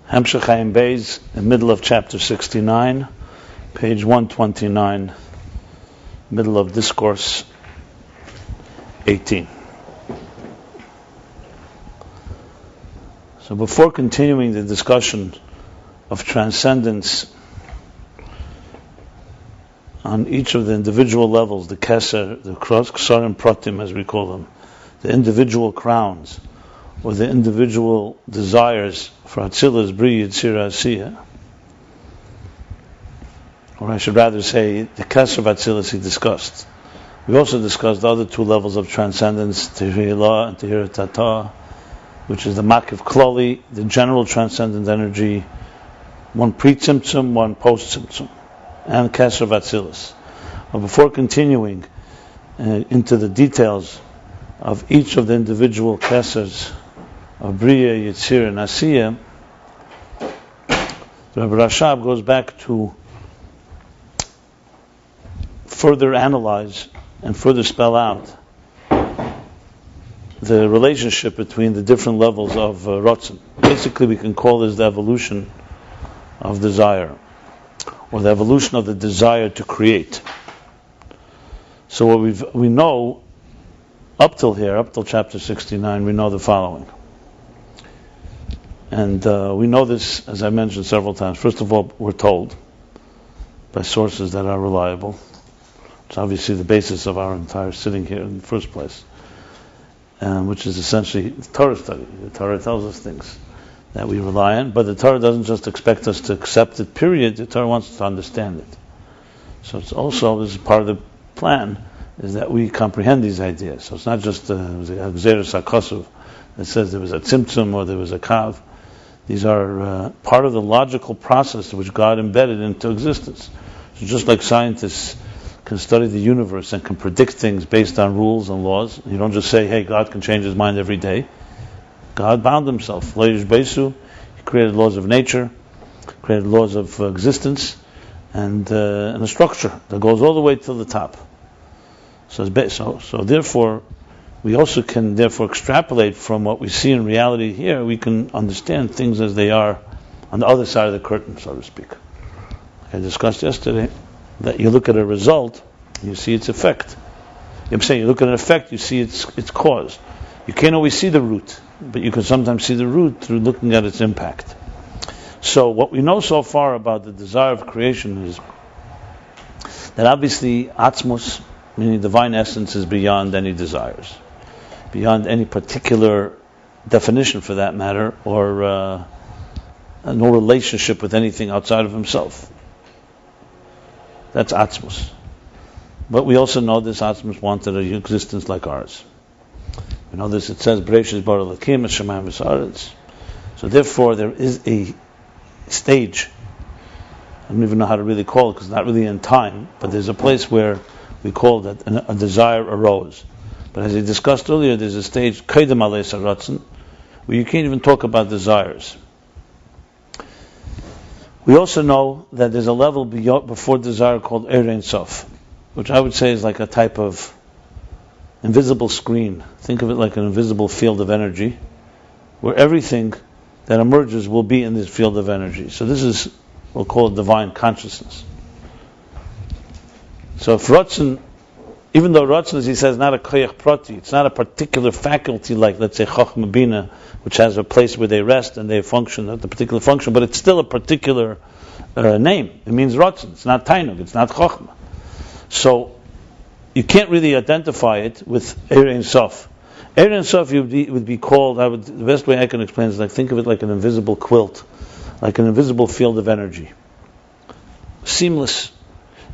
Hemshech Ayin Beis, in the middle of chapter 69, page 129, middle of Discourse 18. So before continuing the discussion of transcendence on each of the individual levels, the Keser, the Ksarim Pratim as we call them, the individual crowns, or the individual desires for Atzilas, Bri, Yitzira, Asiya, or I should rather say the Keser of Atzilas he discussed. We also discussed the other two levels of transcendence, Tehillah and Tehira Tata, which is the Makiv Klali, the general transcendent energy, one pre-Tzimtzum, one post-Tzimtzum, and Keser of Atzilas. But before continuing into the details of each of the individual Kesers of Bria, Yitzir, and Asiya, Rabbi Rashab goes back to further analyze and further spell out the relationship between the different levels of Ratzon. Basically, we can call this the evolution of desire, or the evolution of the desire to create. So what we know up till here, up till chapter 69, we know the following. And we know this, as I mentioned several times. First of all, we're told by sources that are reliable. It's obviously the basis of our entire sitting here in the first place, which is essentially Torah study. The Torah tells us things that we rely on, but the Torah doesn't just expect us to accept it, period. The Torah wants us to understand it. So it's also, this is part of the plan, is that we comprehend these ideas. So it's not just the Gzeres HaKosuv that says there was a Tzimtzum or there was a Kav. These are part of the logical process which God embedded into existence. So just like scientists can study the universe and can predict things based on rules and laws, you don't just say, hey, God can change his mind every day. God bound himself. Ayin Beis, he created laws of nature, created laws of existence, and a structure that goes all the way to the top. So therefore, we also can extrapolate from what we see in reality here. We can understand things as they are on the other side of the curtain, so to speak. Like I discussed yesterday, that you look at a result, you see its effect. I'm saying you look at an effect, you see its cause. You can't always see the root, but you can sometimes see the root through looking at its impact. So what we know so far about the desire of creation is that obviously Atzmus, meaning divine essence, is beyond any desires, beyond any particular definition for that matter, or no relationship with anything outside of himself. That's Atzmus. But we also know this Atzmus wanted an existence like ours. We know this, it says, Bereshis bara Elokim hashamayim v'haaretz. So therefore there is a stage, I don't even know how to really call it because it's not really in time, but there's a place where we call that a desire arose. But as I discussed earlier, there's a stage, Kaidem Aleis HaRatzon, where you can't even talk about desires. We also know that there's a level before desire called Ein Sof, which I would say is like a type of invisible screen. Think of it like an invisible field of energy, where everything that emerges will be in this field of energy. So this is, we'll call it divine consciousness. So if Ratzon, even though Ratzon, as he says, not a koyach prati, it's not a particular faculty like, let's say, Chochmah Bina, which has a place where they rest and they function at the particular function, but it's still a particular name. It means Ratzon. It's not Tainug, it's not Chochmah. So you can't really identify it with Ein Sof. Ein Sof would be called, the best way I can explain is like, think of it like an invisible quilt, like an invisible field of energy. Seamless.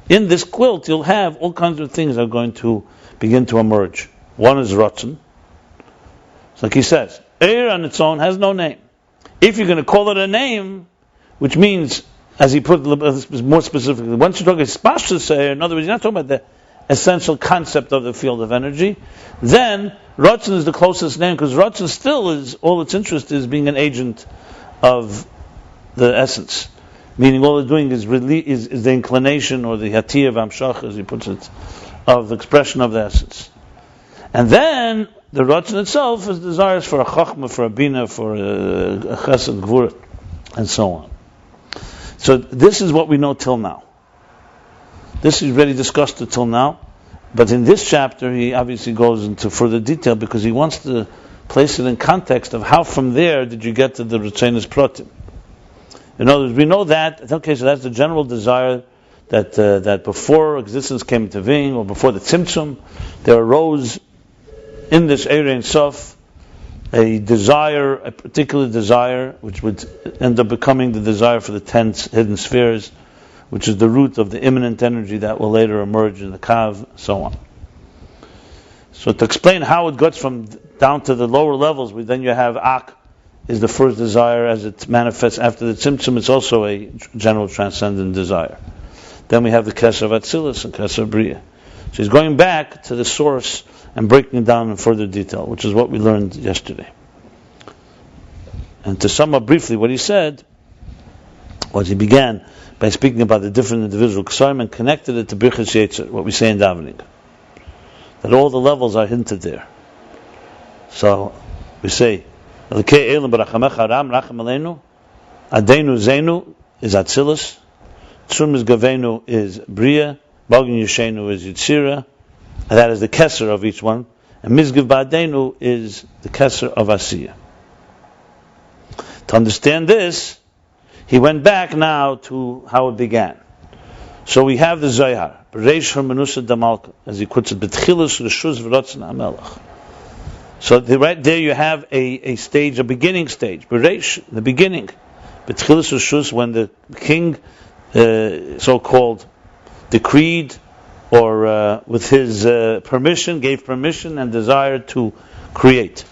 In this quilt, you'll have all kinds of things that are going to begin to emerge. One is Ratzon. It's like he says, Eir on its own has no name. If you're going to call it a name, which means, as he put it more specifically, once you talk about Spashas Eir, in other words, you're not talking about the essential concept of the field of energy, then Ratzon is the closest name, because Ratzon still is, all its interest is being an agent of the essence. Meaning all it's doing is the inclination, or the hatiyah of Amshach, as he puts it, of the expression of the essence. And then the Ratzon itself is desires for a Chachma, for a Bina, for a Chesed, Gvura. and so on. So this is what we know till now. This is already discussed till now, but in this chapter he obviously goes into further detail because he wants to place it in context of how from there did you get to the Ritzenis Pratim. In other words, we know that, okay, so that's the general desire that before existence came into being, or before the Tzimtzum, there arose in this Ein Sof a desire, a particular desire, which would end up becoming the desire for the 10 hidden spheres, which is the root of the immanent energy that will later emerge in the Kav, so on. So to explain how it gets from down to the lower levels, then you have Ak, is the first desire as it manifests after the Tzimtzum. It's also a general transcendent desire. Then we have the Keser of Atzilus and Keser of Bria. So he's going back to the source and breaking it down in further detail, which is what we learned yesterday. And to sum up briefly what he said, was he began by speaking about the different individual Kesarim and connected it to Birchas Yetzer, what we say in davening. That all the levels are hinted there. So we say, Adenu Zenu is Atzilus, Tzum is Gavenu is Bria, Bagin Yeshenu is Yitzira, and that is the Keser of each one, and Mizgiv Ba'adenu is the Keser of Asiya. To understand this, he went back now to how it began. So we have the Zohar, Bereish Hermenusa Damalka, as he puts it, Betchilus Reshus V'rotzen HaMelech. So right there you have a stage, a beginning stage, Bereish, the beginning. Betchilus Reshus, when the king, so-called, decreed, or with his permission, gave permission and desired to create.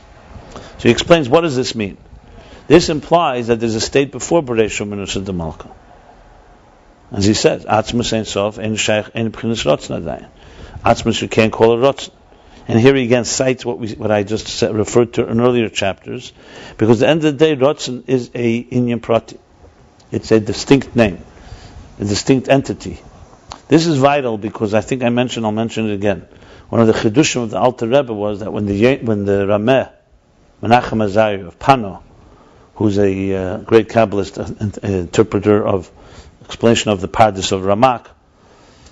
So he explains, what does this mean? This implies that there's a state before Bereish Hermenusa Damalka. As he says, Atzmus Ein Sof, Ein Shaykh, Ein B'chinas Rotzen Adayin. Atzmus, you can't call it Rotzen. And here he again cites what I just said, referred to in earlier chapters, because at the end of the day, Rotzen is a Inyan Prati. It's a distinct name, a distinct entity. This is vital because I think I'll mention it again. One of the Chidushim of the Alter Rebbe was that when the Rameh, Menachem Azari of Pano, who's a great Kabbalist, interpreter of explanation of the Pardes of Ramak,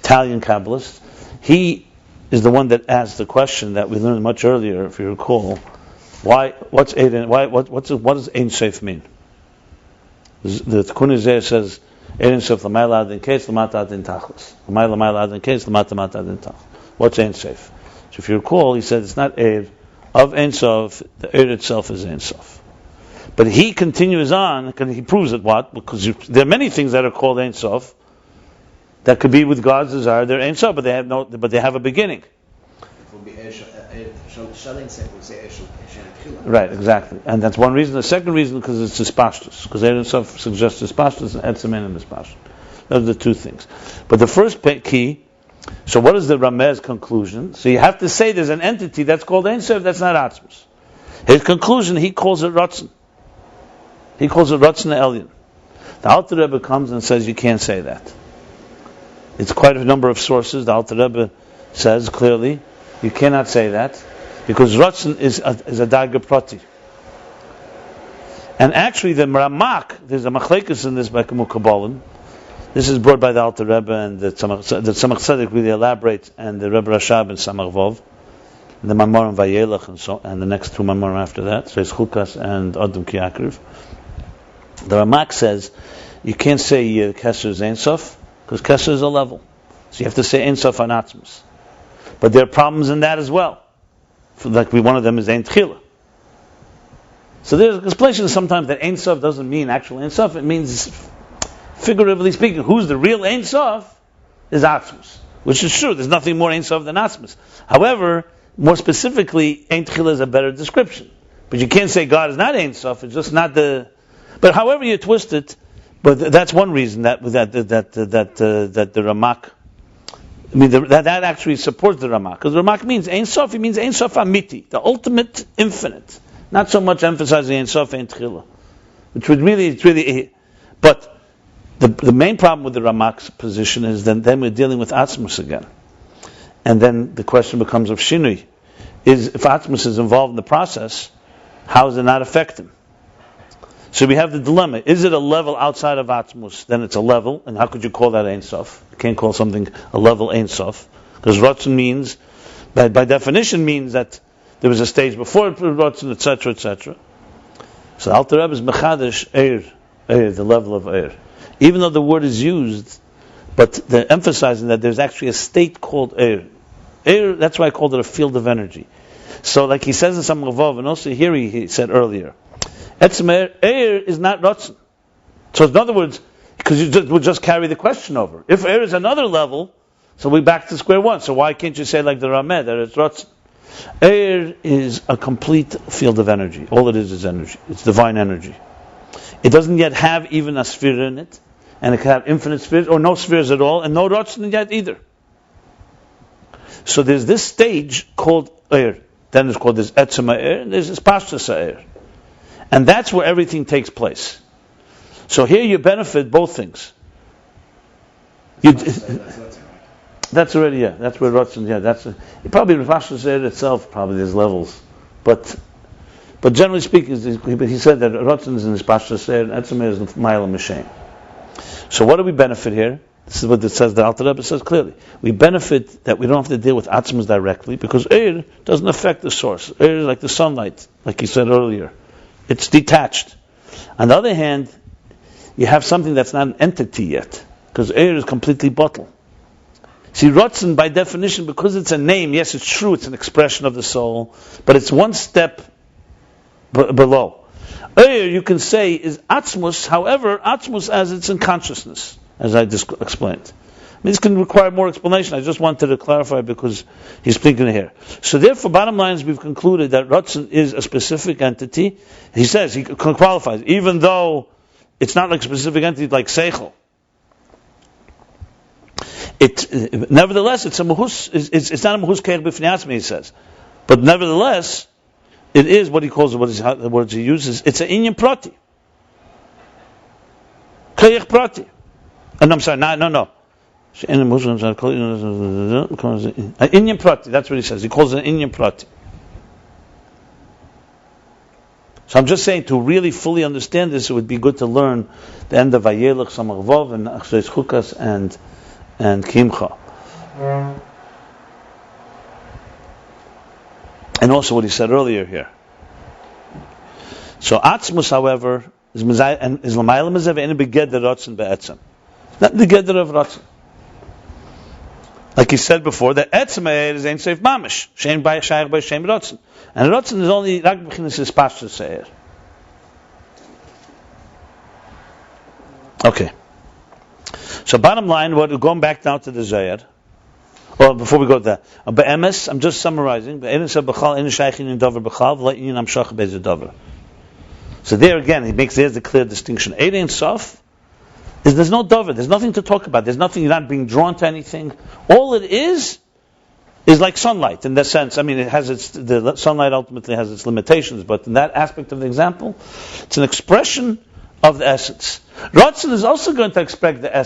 Italian Kabbalist, he is the one that asked the question that we learned much earlier, if you recall. What does Ein Sof mean? The Tikkun Zeh says, Ein Sof l'mayla adin keis l'mata adin tachlis. L'mayla adin keis l'mata mata adin tachlis. What's Ein Sof? So if you recall, he said it's not Eir of Ein Sof, the Eir itself is Ein Sof. But he continues on, and he proves it what? Because there are many things that are called Ein Sof that could be with God's desire. They're Ein Sof, but they have a beginning. Right, exactly. And that's one reason. The second reason, because it's Hispashtus. Because Ein Sof suggests Hispashtus and Etzemen and Hispashtus. Those are the two things. But the first key, so what is the Rameh's conclusion? So you have to say there's an entity that's called Ein Sof, that's not Atzmus. His conclusion, he calls it Rotzen. He calls it Rotzen Elyon. The Alter Rebbe comes and says you can't say that. It's quite a number of sources. The Alter Rebbe says clearly you cannot say that because Rotzen is a Darga Prati. And actually the Ramak, there's a Machlekes in this by Kabbalah. This is brought by the Alter Rebbe, and the Tzemach Tzedek really elaborates, and the Rebbe Rashab and Samach Vov, and the Mamorim Vayelach, and the next two Mamorim after that, so it's Chukas and Adam Ki Akriv. The Ramak says you can't say Keser is Ein Sof because Keser is a level, so you have to say Ein Sof on Atzmus. But there are problems in that as well. One of them is Ein Tchila. So there's an explanation sometimes that Ein Sof doesn't mean actual Ein Sof. It means, figuratively speaking, who's the real Ein Sof is Atzmus, which is true. There's nothing more Ein Sof than Atzmus. However, more specifically, Ein Tchila is a better description. But you can't say God is not Ein Sof. It's just not the. But however you twist it, but that's one reason that the Ramak. I mean, that actually supports the Ramak, because the Ramak means Ein Sof. It means Ein Sof Amiti, the ultimate, infinite. Not so much emphasizing Ein Sof Ein Tchila, which would really. But the main problem with the Ramak's position is then we're dealing with Atzmus again, and then the question becomes of Shinui: is if Atzmus is involved in the process, how does it not affect him? So we have the dilemma. Is it a level outside of Atzmus? Then it's a level, and how could you call that Ein Sof? You can't call something a level Ein Sof. Because Ratzon means, by definition means that there was a stage before Ratzon, etc., etc. So Alter Rebbe is Mechadish Eir, the level of Eir. Even though the word is used, but they're emphasizing that there's actually a state called Eir. Eir, that's why I called it a field of energy. So like he says in some Mavav, and also here he said earlier, Etzem Eir is not Ratzon. So in other words, because we'll just carry the question over. If Eir is another level, so we're back to square one. So why can't you say like the Rameh, that it's Ratzon? Eir is a complete field of energy. All it is energy. It's divine energy. It doesn't yet have even a sphere in it, and it can have infinite spheres, or no spheres at all, and no Ratzon yet either. So there's this stage called Eir. Then it's called this Etzem Eir, and there's this Pashtus Eir. And that's where everything takes place. So here you benefit both things. That's already, that's where Ratzon, probably Pashtus Eir itself, probably there's levels. But generally speaking, he said that Ratzon is in his Pashtus Eir, and Etzem Eir is in Ma'alim Mishem. So what do we benefit here? This is what it says, the Alter Rebbe says clearly. We benefit that we don't have to deal with Atzmus directly, because Eir doesn't affect the source. Eir is like the sunlight, like he said earlier. It's detached. On the other hand, you have something that's not an entity yet, because Eir is completely bottled. See, Ratzon, by definition, because it's a name, yes, it's true, it's an expression of the soul, but it's one step below. Eir, you can say, is Atzmus, however, Atzmus as it's in consciousness, as I just explained. I mean, this can require more explanation. I just wanted to clarify because he's speaking here. So therefore, bottom line is we've concluded that Ratzon is a specific entity. He says, he qualifies, even though it's not like a specific entity like Seichel. Nevertheless, it's a mahus. It's not a mahus keich b'fnei atzmi, he says. But nevertheless, it is what he calls it. The words he uses. It's an inyan prati, keich prati. And I'm sorry, no. Inyan prati. That's what he says. He calls it an inyan prati. So I'm just saying, to really fully understand this, it would be good to learn the end of Vayelech Samachvav and Achsheis Chukas and Kimcha. And also what he said earlier here. So Atzmus, however, is L'mayla Mezev and Begeder Ratzon Be'etzem. Not the Gedder of Ratzon. Like he said before, that Etzem Eir is Ein Sof Mamish. Shem by Shaykh by Shem Ratzon. And Ratzon is only Rak B'chinas is Pashtus Eir. Okay. So bottom line, going back now to the Zayar. Well, before we go to that, Be'emes, I'm just summarizing. Be'emes B'chal Ein Shaykhin in Dover B'chal V'le'in Amshach Be'ez Dover. So there again, there's a clear distinction. Eir Ein Sof. There's no dover. There's nothing to talk about. There's nothing. You're not being drawn to anything. All it is like sunlight in that sense. I mean, the sunlight ultimately has its limitations, but in that aspect of the example, it's an expression of the essence. Ratzon is also going to express the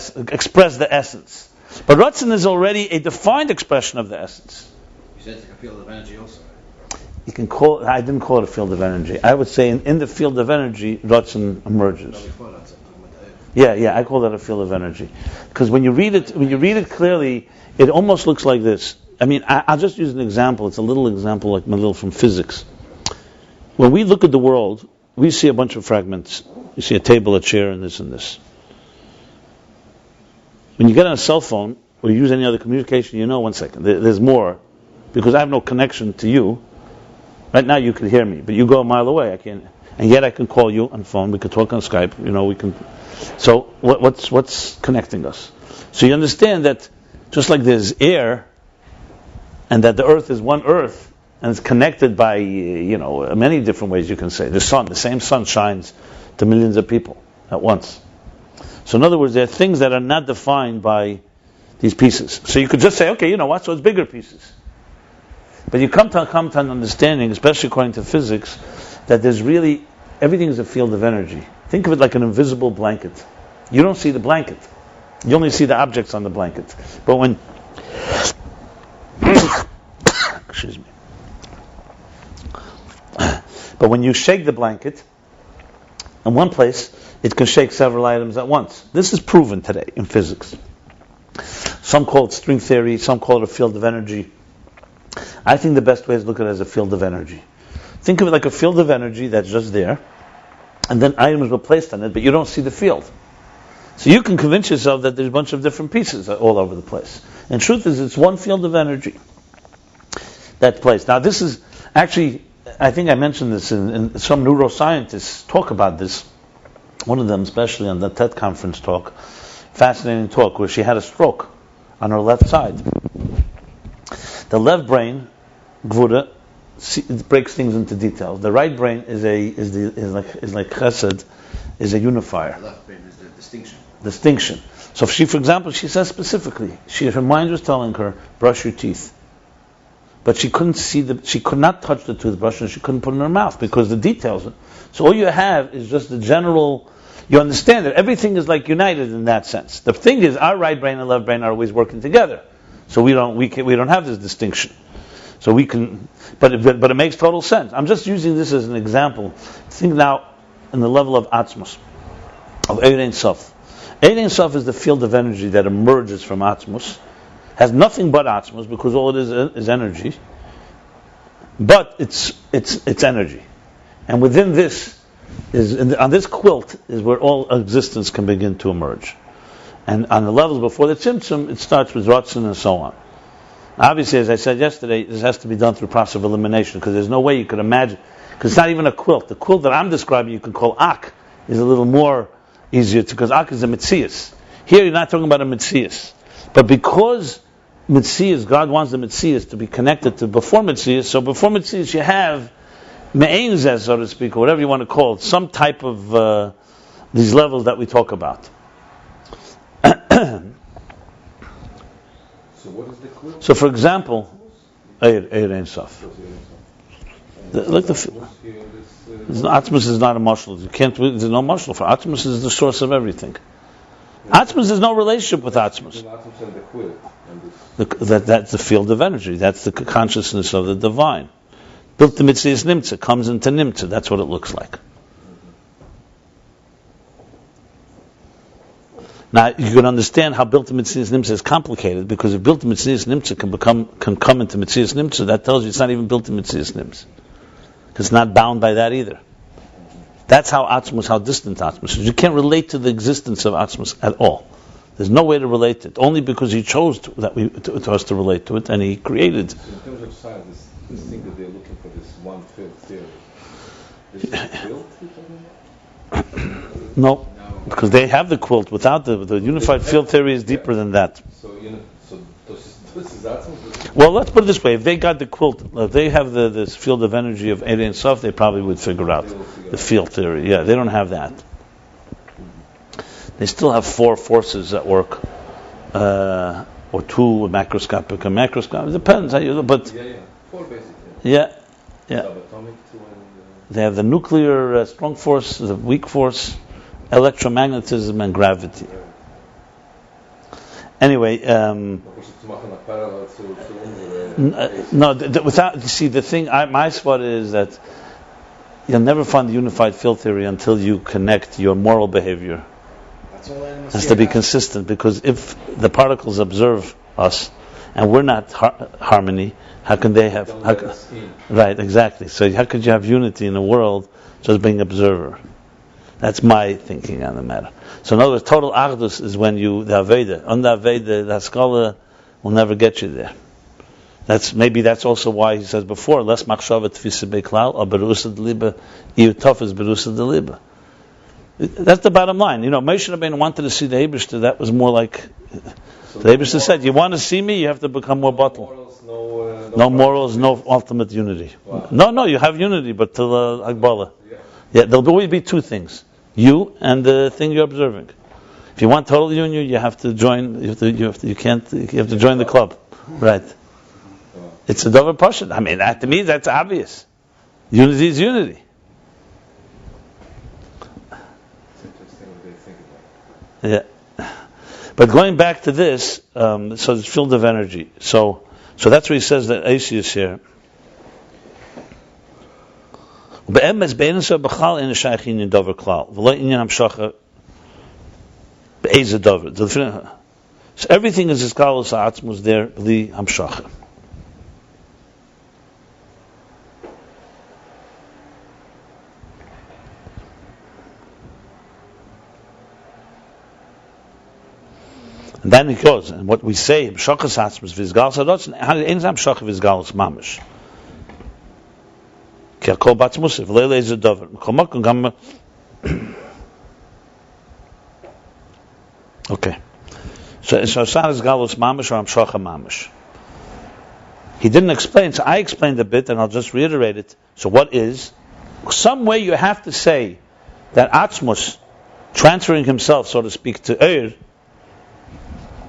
essence, but Ratzon is already a defined expression of the essence. You said it's like a field of energy also. You can call. I didn't call it a field of energy. I would say in the field of energy, Ratzon emerges. Yeah, I call that a field of energy. Because when you read it clearly, it almost looks like this. I mean, I'll just use an example. It's a little example, like my little from physics. When we look at the world, we see a bunch of fragments. You see a table, a chair, and this and this. When you get on a cell phone, or you use any other communication, you know, one second, there's more. Because I have no connection to you. Right now you can hear me, but you go a mile away. I can't. And yet I can call you on the phone. We can talk on Skype. We can. So what's connecting us? So you understand that just like there's air, and that the earth is one earth, and it's connected by many different ways. You can say the same sun shines to millions of people at once. So in other words, there are things that are not defined by these pieces. So you could just say, okay, you know what? So it's bigger pieces. But you come to an understanding, especially according to physics, that there's really everything is a field of energy. Think of it like an invisible blanket. You don't see the blanket. You only see the objects on the blanket. But when excuse me. But when you shake the blanket, in one place, it can shake several items at once. This is proven today in physics. Some call it string theory, some call it a field of energy. I think the best way is to look at it as a field of energy. Think of it like a field of energy that's just there, and then items were placed on it, but you don't see the field. So you can convince yourself that there's a bunch of different pieces all over the place. And truth is, it's one field of energy that's placed. Now this is, actually, I think I mentioned this in some neuroscientists talk about this. One of them, especially on the TED conference talk, fascinating talk, where she had a stroke on her left side. The left brain, Gvura, it breaks things into details. The right brain is like Chesed, is a unifier. The left brain is the distinction. Distinction. So if she, for example, she says specifically, her mind was telling her, brush your teeth. But she couldn't she could not touch the toothbrush, and she couldn't put it in her mouth because the details. So all you have is just the general. You understand that everything is like united in that sense. The thing is, our right brain and left brain are always working together, so we don't have this distinction. So we can, but it makes total sense. I'm just using this as an example. Think now in the level of Atzmos, of Ein Sof. Ein Sof is the field of energy that emerges from Atzmos. Has nothing but Atzmos because all it is energy. But it's energy, and within this on this quilt is where all existence can begin to emerge. And on the levels before the Tzimtzum, it starts with Ratzon and so on. Obviously, as I said yesterday, this has to be done through process of elimination, because there's no way you could imagine, because it's not even a quilt. The quilt that I'm describing, you can call Ak, is a little more easier, because Ak is a Metzias. Here you're not talking about a Metzias. But because Metzias, God wants the Metzias to be connected to before Metzias, so before Metzias you have Me'ein Zeh, so to speak, or whatever you want to call it, some type of these levels that we talk about. So what is the quilt? So for example, Ein Sof. Atmos is not a mashal. There's no mashal for Atmos. Is the source of everything. Atmos, there's no relationship with Atmos. That's the field of energy. That's the consciousness of the divine. Built the Mitzias Nimtza, comes into Nimtza. That's what it looks like. Now you can understand how built the Mitzias Nimtza is complicated, because if built the Mitzias Nimtza can come into Mitzias Nimtza, that tells you it's not even built in Mitzias Nimtza. It's not bound by that either. That's how Atzmos, how distant Atzmos is. You can't relate to the existence of Atzmos at all. There's no way to relate to it, only because He chose to us to relate to it, and He created. So in terms of science, this thing that they're looking for, this one field theory, is it built? No, because they have the quilt. Without the unified field theory is deeper than that. So this is Atzmos? Well, let's put it this way: if they got the quilt, if they have this field of energy of Ein Sof, they probably would figure out the field theory. Yeah, they don't have that. They still have 4 forces at work, or 2 macroscopic and macroscopic. It depends how you. But 4 basically. Yeah. Subatomic 2 and. They have the nuclear strong force, the weak force, electromagnetism, and gravity. Anyway, without, you see, the thing, my spot is that you'll never find the unified field theory until you connect your moral behavior. It has to be consistent, because if the particles observe us and we're not harmony, how can they have? Right, exactly. So how could you have unity in the world just being observer? That's my thinking on the matter. So in other words, total achdus is when the Aveda. On the Aveda, the Haskalah will never get you there. That's also why he says before, less machshava tfisa beklal, or berusa deliba, iu tofes berusa deliba. That's the bottom line. Moshe Rabbeinu wanted to see the Eibishter. That was more like, the Eibishter said, you want to see me, you have to become more bottle. No morals, no ultimate unity. Wow. No, you have unity, but till Akbala. Yeah, there'll always be 2 things: you and the thing you're observing. If you want total union, you have to join. You have to join the club, right? It's a double portion. I mean, to me, that's obvious. Unity is unity. It's interesting what they think about. Yeah, but going back to this, so it's field of energy. So that's where he says that Asius here. Be'emes be'ensa b'chal in a shaykhin in dover klal. V'lo inyan hamshacha be'eza dover. So everything is isgalus ha'atzmus there, li hamshacha. And then it goes, and what we say, hamshachas ha'atzmus v'izgalus ha'atzmus, how ain't hamshacha v'izgalus mamish. Ki hakol b'atzmus, v'lo le'eza dover. M'komakon gam... Okay. So San is galus mamish or hamshacha mamish. He didn't explain, so I explained a bit, and I'll just reiterate it. So what is? Some way you have to say that atzmus, transferring himself, so to speak, to Eir,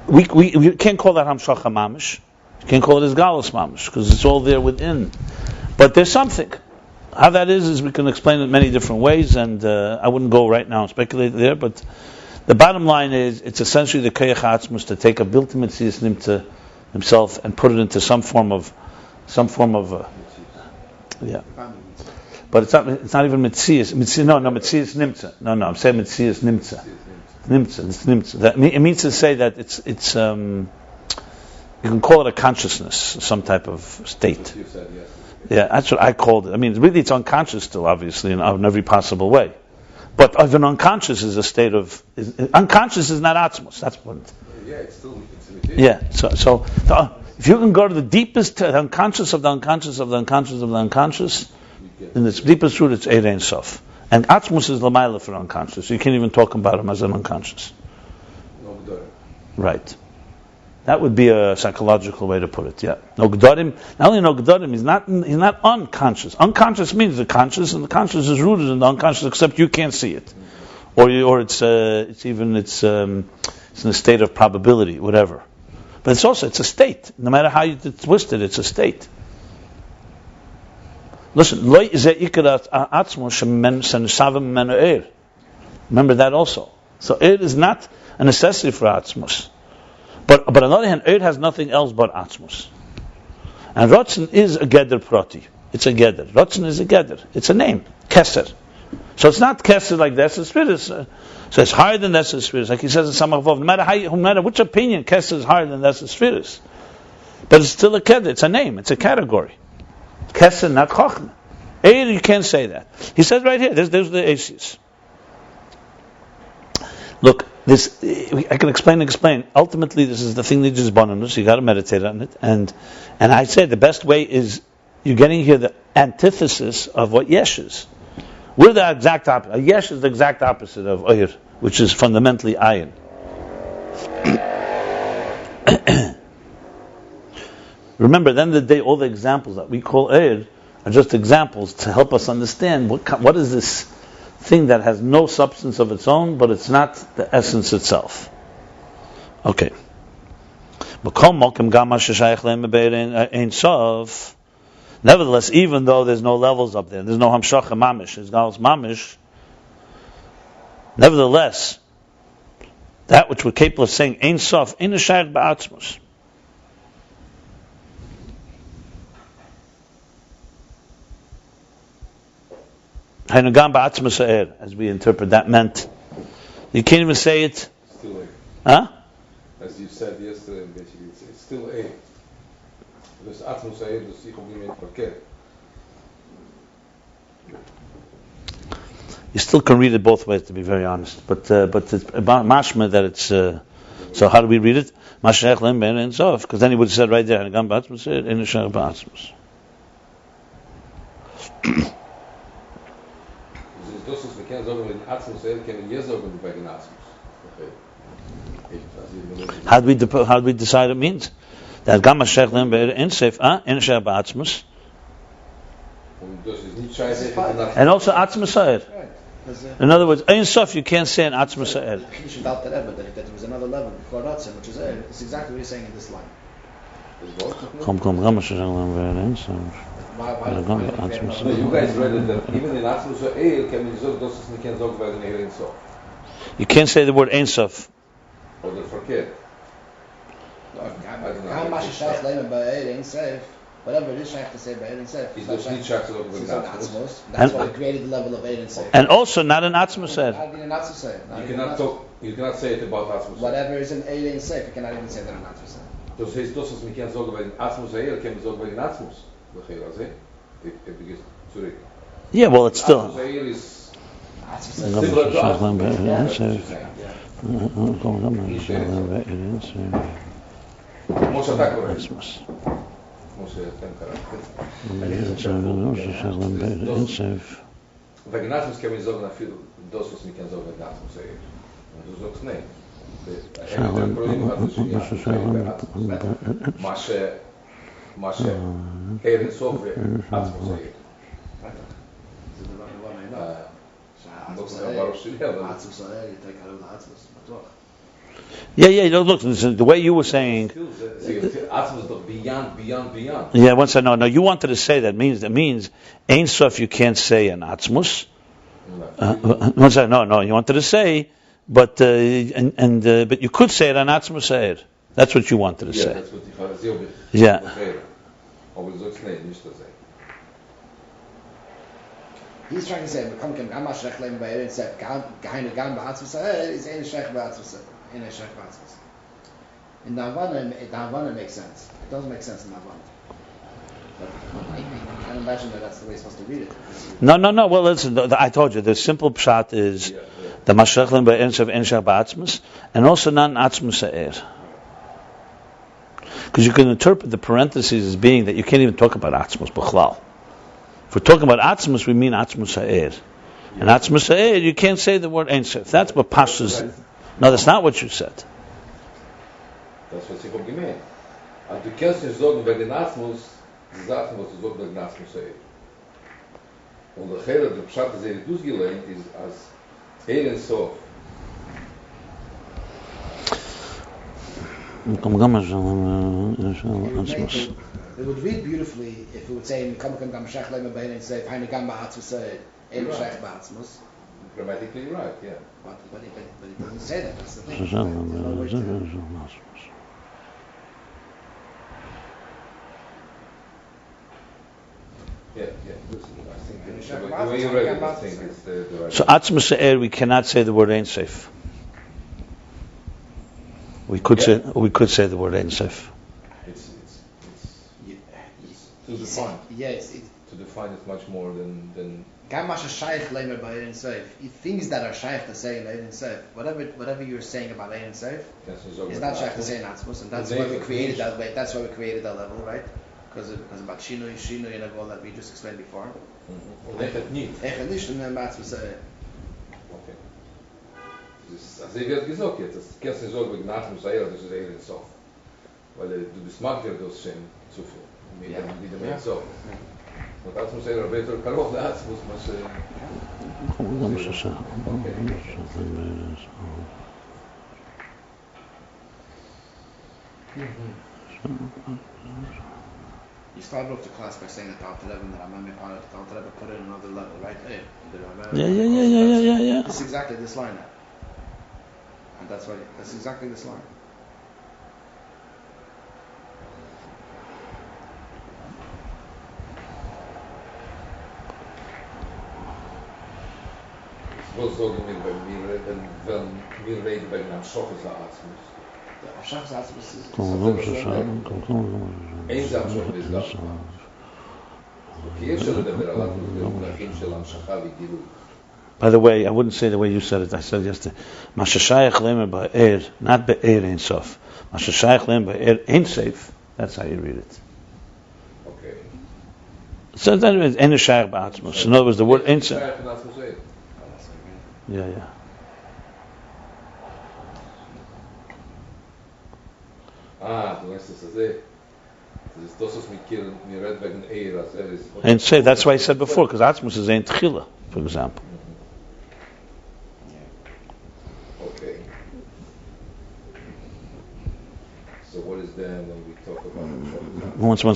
we can't call that hamshacha mamish. You can't call it as galus mamish, because it's all there within. But there's something. How that is we can explain it many different ways, and I wouldn't go right now and speculate there, but the bottom line is, it's essentially the koyach atzmus to take a bilti metzias nimtza himself and put it into some form of yeah. But it's not even metzias. No, metzias nimtza. No, I'm saying metzias nimtza. It's nimtza. It means to say that it's you can call it a consciousness, some type of state. Yeah, that's what I called it. I mean, really, it's unconscious still, obviously, in every possible way. But even unconscious is a state of... unconscious is not atzmus. That's what... Yeah, it's still... Yeah, so if you can go to the deepest, the unconscious of the unconscious of the unconscious of the unconscious, in its deepest root, it's Ein Sof. And atzmus is l'mayla for unconscious. You can't even talk about him as an unconscious. Right. That would be a psychological way to put it. Yeah. No gdorim. Not only no gdorim, he's not unconscious. Unconscious means the conscious, and the conscious is rooted in the unconscious, except you can't see it, or it's in a state of probability, whatever. But it's a state. No matter how you twist it, it's a state. Listen, remember that also. So it is not a necessity for atzmus. But on the other hand, Eir has nothing else but atzmus. And Rotzen is a geder prati. It's a geder. Rotzen is a geder. It's a name. Keser. So it's not Keser like the Esser Spiritus. So it's higher than the Esser Spiritus. Like he says in Samachvov, no matter which opinion, Keser is higher than the Esser Spiritus. But it's still a geder. It's a name. It's a category. Keser, not Chochmah. Eir, you can't say that. He says right here, there's the Asius. Look, this I can explain. Ultimately, this is the thing that just born on us. You got to meditate on it, and I said the best way is you're getting here the antithesis of what Yesh is. We're the exact opposite. Yesh is the exact opposite of Oyer, which is fundamentally Ayin. Remember, then the day, all the examples that we call Oyer are just examples to help us understand what is this thing that has no substance of its own, but it's not the essence itself. Okay. Nevertheless, even though there's no levels up there, there's no hamshacha mamish, there's galus mamish, nevertheless, that which we're capable of saying, Ein Sof, Ein Shayach Ba'atzmus. As we interpret that meant, you can't even say it. Still A. Huh? As you said yesterday, basically, it's still A. Dus Atmos A, dus ich nicht verkehrt. You still can read it both ways, to be very honest. But it's mashma that it's. So how do we read it? Mashach lem ben and sof, because then he would have said right there, "Gam ba'atzmus in the shach ba'atzmus." How do we decide it means? That gam mashach lem ben and sof, in the shach ba'atzmus, and also atzmus sa'ir. In other words, Ein Sof you can't say an Atzmus Sa'ir. You should doubt that ever, that there was another level before Ratzim, which is Eir. It's exactly what you're saying in this line. You guys read it that even in Atzmus Sa'ir can be so dass es nicht kann sagen werden Ein Sof. You can't say the word Ein Sof. Oder verkehrt. Whatever it is shaykh to say by Ein Sof. Is das nicht shaykh zu sagen wegen Atzmus? That's why we created the level of Ein Sof. And also not an Atzmus said. Not even an Atzmus say. You cannot say it about Atzmus. Whatever is in Ein Sof, you cannot even say that an Atzmus say. Das heißt, das, was man kann sagen wegen Atzmus, kann man sagen wegen Atzmus. Zurück. Yeah, well, it's still. Atzmus is Atzmus similar to Atzmus. Moshe Takor. Moshe Tankara. Wegen Atzmus kann man sagen, dass viel das, was man kann sagen wegen Atzmus. Und du sagst nein. Mashe Ein Sof Atzmus. Yeah, look, listen, the way you were saying. Beyond. Yeah, once I know. No, you wanted to say that means Ein Sof you can't say an Atzmus. Once I know, you wanted to say, but but you could say it an Atzmus Eir. That's what you wanted to say. That's what you Yeah. He's trying to say, "Come, I'm not shaykh lem by Ein Sof. Geheine gam ba'atzmus say is Ein shaykh ba'atzmus. Ein shaykh ba'atzmus." In the Havana makes sense. It doesn't make sense in the Havana. But I can't imagine that's the way you're supposed to read it. No. Well, listen. I told you the simple pshat is the mashachlim by Ein Sof Ein shaykh ba'atzmus, and also not an Atzmus Eir. Because you can interpret the parentheses as being that you can't even talk about Atzmus b'chlal. If we're talking about Atzmus, we mean Atzmus Ha'er. And Atzmus Ha'er, you can't say the word Ein Sof. That's what Pashtus. No, that's not what you said. Das was ich gemeint. Und du kannst nicht sagen wegen Atzmus, die Sachen, was du sagst wegen Atzmus. Und der Cheder, der Pshat, der durchgelehnt ist, als Ein Sof. It would read beautifully if it would say in Kam Gam Shach Lema Bein and say Haine Gam Ba'atzmus say Ein Shach Ba'atzmus. Grammatically right, yeah. But it doesn't say that. That's the thing. Yeah. I think the way you read it, I think it's the right. So Atzmus Ha'er, we cannot say the word Ein Sof. We could say the word Ein Sof. It's to define. Yes. To define it much more than. Gam Masha Shaykh Lemer by Ein Sof. Things that are shaykh to say in Ein Sof. Whatever you're saying about Ein Sof is not shaykh to say in Atzmus, and that's why we created that way. That's why we created that level, right? Because about Shinui and all that we just explained before. Echet nicht. Echet nicht und dann Atzmus. Okay. Also ich werde gesagt jetzt, das kannst du nicht sagen wegen Atzmus Eir, das ist Ein Sof. Weil du bist magter das schon zu viel. Mit dem Ein Sof. Und Atzmus Eir beter karoch der Atzmus, was You started off the class by saying that the Alter Rebbe and the Ramam Yechon, the Alter Rebbe put it in another level, right? Yeah. It's exactly this line now. And that's exactly this line. was sagen wir, wenn wir reden bei einem Schofes Atzmus. Schofes Atzmus ist... Einsam Schofes Atzmus. Okay, אפשר לדבר עליו במונחים של המשכה וגילוי. By the way, I wouldn't say the way you said it. I said yesterday, Mashashayach lemer ba'er, not ba'er Ein Sof. Mashashayach lemer ba'er Ein Sof. That's how you read it. Okay. So that means Ein Shayach ba'atzmus. In other words, the word Ein Sof. Yeah. Du weißt das ist das was mir redt wegen Eir, als ist... Ein Sof, that's why I said before, because Atzmus is Ein Tchila, for example. Okay. So what is then when we talk about... One second.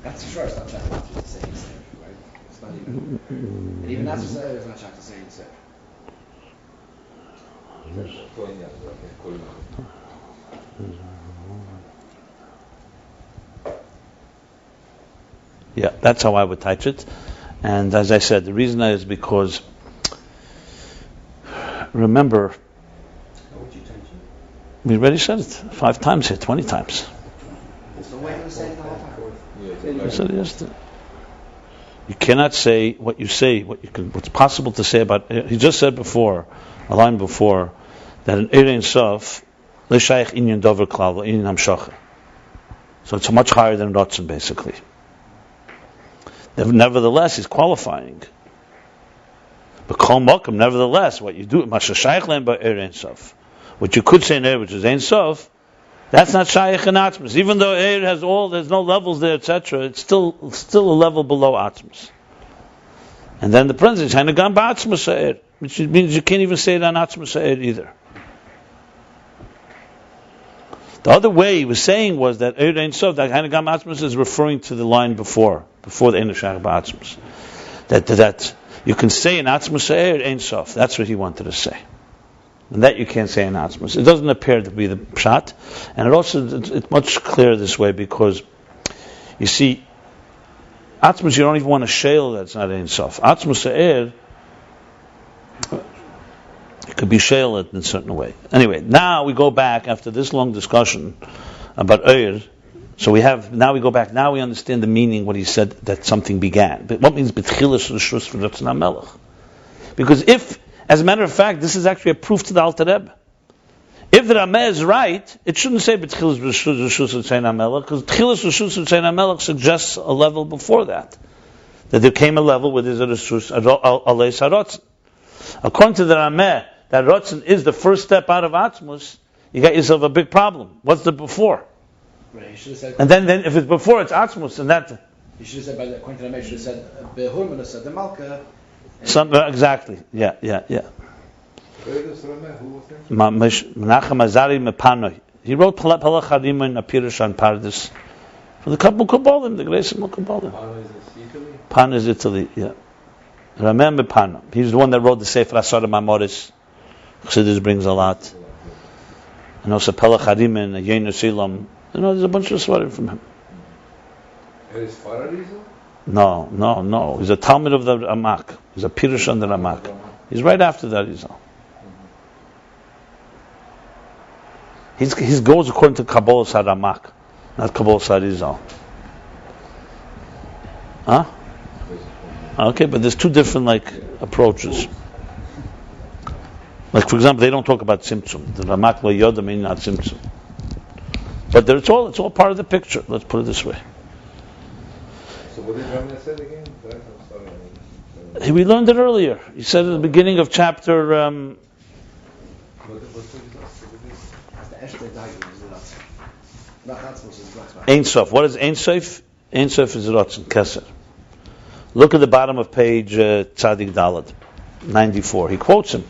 That's for sure, it's not Shach to say Ein Sof, right? It's not even... And even that's to say it's not Shach to say Ein Sof. Yeah, that's how I would touch it. And as I said, the reason is because, remember, How would you touch it? we already said it 5 times here, 20 times. So why do you say it the whole time? I said it yesterday. You cannot say what you say, what's possible to say about. He just said before, a line before, that an Ein Sof l'shayich inyan dover klal inyan hamshacha. So it's much higher than Ratzon, basically. Nevertheless, he's qualifying. But kol makom, nevertheless, what you do, mashashayich len ba Ein Sof. What you could say in which is Ein Sof, that's not shayich and atmos. Even though Eir has there's no levels there, etc., it's still a level below atmos. And then the principle is hanagam ba'atmos Eir, which means you can't even say it on atmos Eir either. The other way he was saying was that Eir Ein Sof, that hanagam atmos is referring to the line before the Ein Shayich ba'atmos. That you can say in atmos Eir Ein Sof. That's what he wanted to say. And that you can't say in Atzmos. It doesn't appear to be the pshat, and it's much clearer this way because you see, Atzmos you don't even want to shale that's not Ein Sof. Atzmos Eir, it could be shale in a certain way. Anyway, now we go back after this long discussion about Eir. So we go back. Now we understand the meaning what he said that something began. But what means B'tchilas Rishus v'Ratzon HaMelech? Because as a matter of fact, this is actually a proof to the Alter Rebbe. If the Rameh is right, it shouldn't say B'tchilas Rishus V'Tzein HaMelech, because Tchilas Rishus V'Tzein HaMelech suggests a level before that. That there came a level where there's a Rishus Aleis HaRotzen. According to the Rameh, that Rotzen is the first step out of Atzmus, you got yourself a big problem. What's the before? Right, you should have said, And then if it's before, it's Atzmus, and that... You should have said, according to the Rameh, you should have said, Behurman said the Malka. Exactly. Yeah. Who was there? Menachem Azari Mepanoi. He wrote Pelach Harima in a Pirush on Pardes. For the Kabul Kabbalim, the Grace of Kabbalim. Pan is Italy, yeah. Rameh Mepano. He's the one that wrote the Sefer Asar Mamoris. Chassidus brings a lot. And also Pelach Harima and Yenu Silam. There's a bunch of svarim from him. Is Faradism? No. He's a Talmud of the Ramak. He's a Pirush on the Ramak. He's right after that, Rizal. He goes according to Kabbalah Ramak, not Kabbalah Rizal. Huh? Okay, but there's 2 different approaches. Like for example, they don't talk about Tzimtzum. The Ramak lo Yoda means not Tzimtzum. But it's all part of the picture. Let's put it this way. So what did Rameh say again? I'm sorry. We learned it earlier. He said at the beginning of chapter. That's the Eshte Dagi, is the Ratzon. Not Atzmos, is Ratzon. Ein Sof. What is Ein Sof? Ein Sof is Ratzon, Keser. Look at the bottom of page Tzadik Dalad, 94. He quotes him.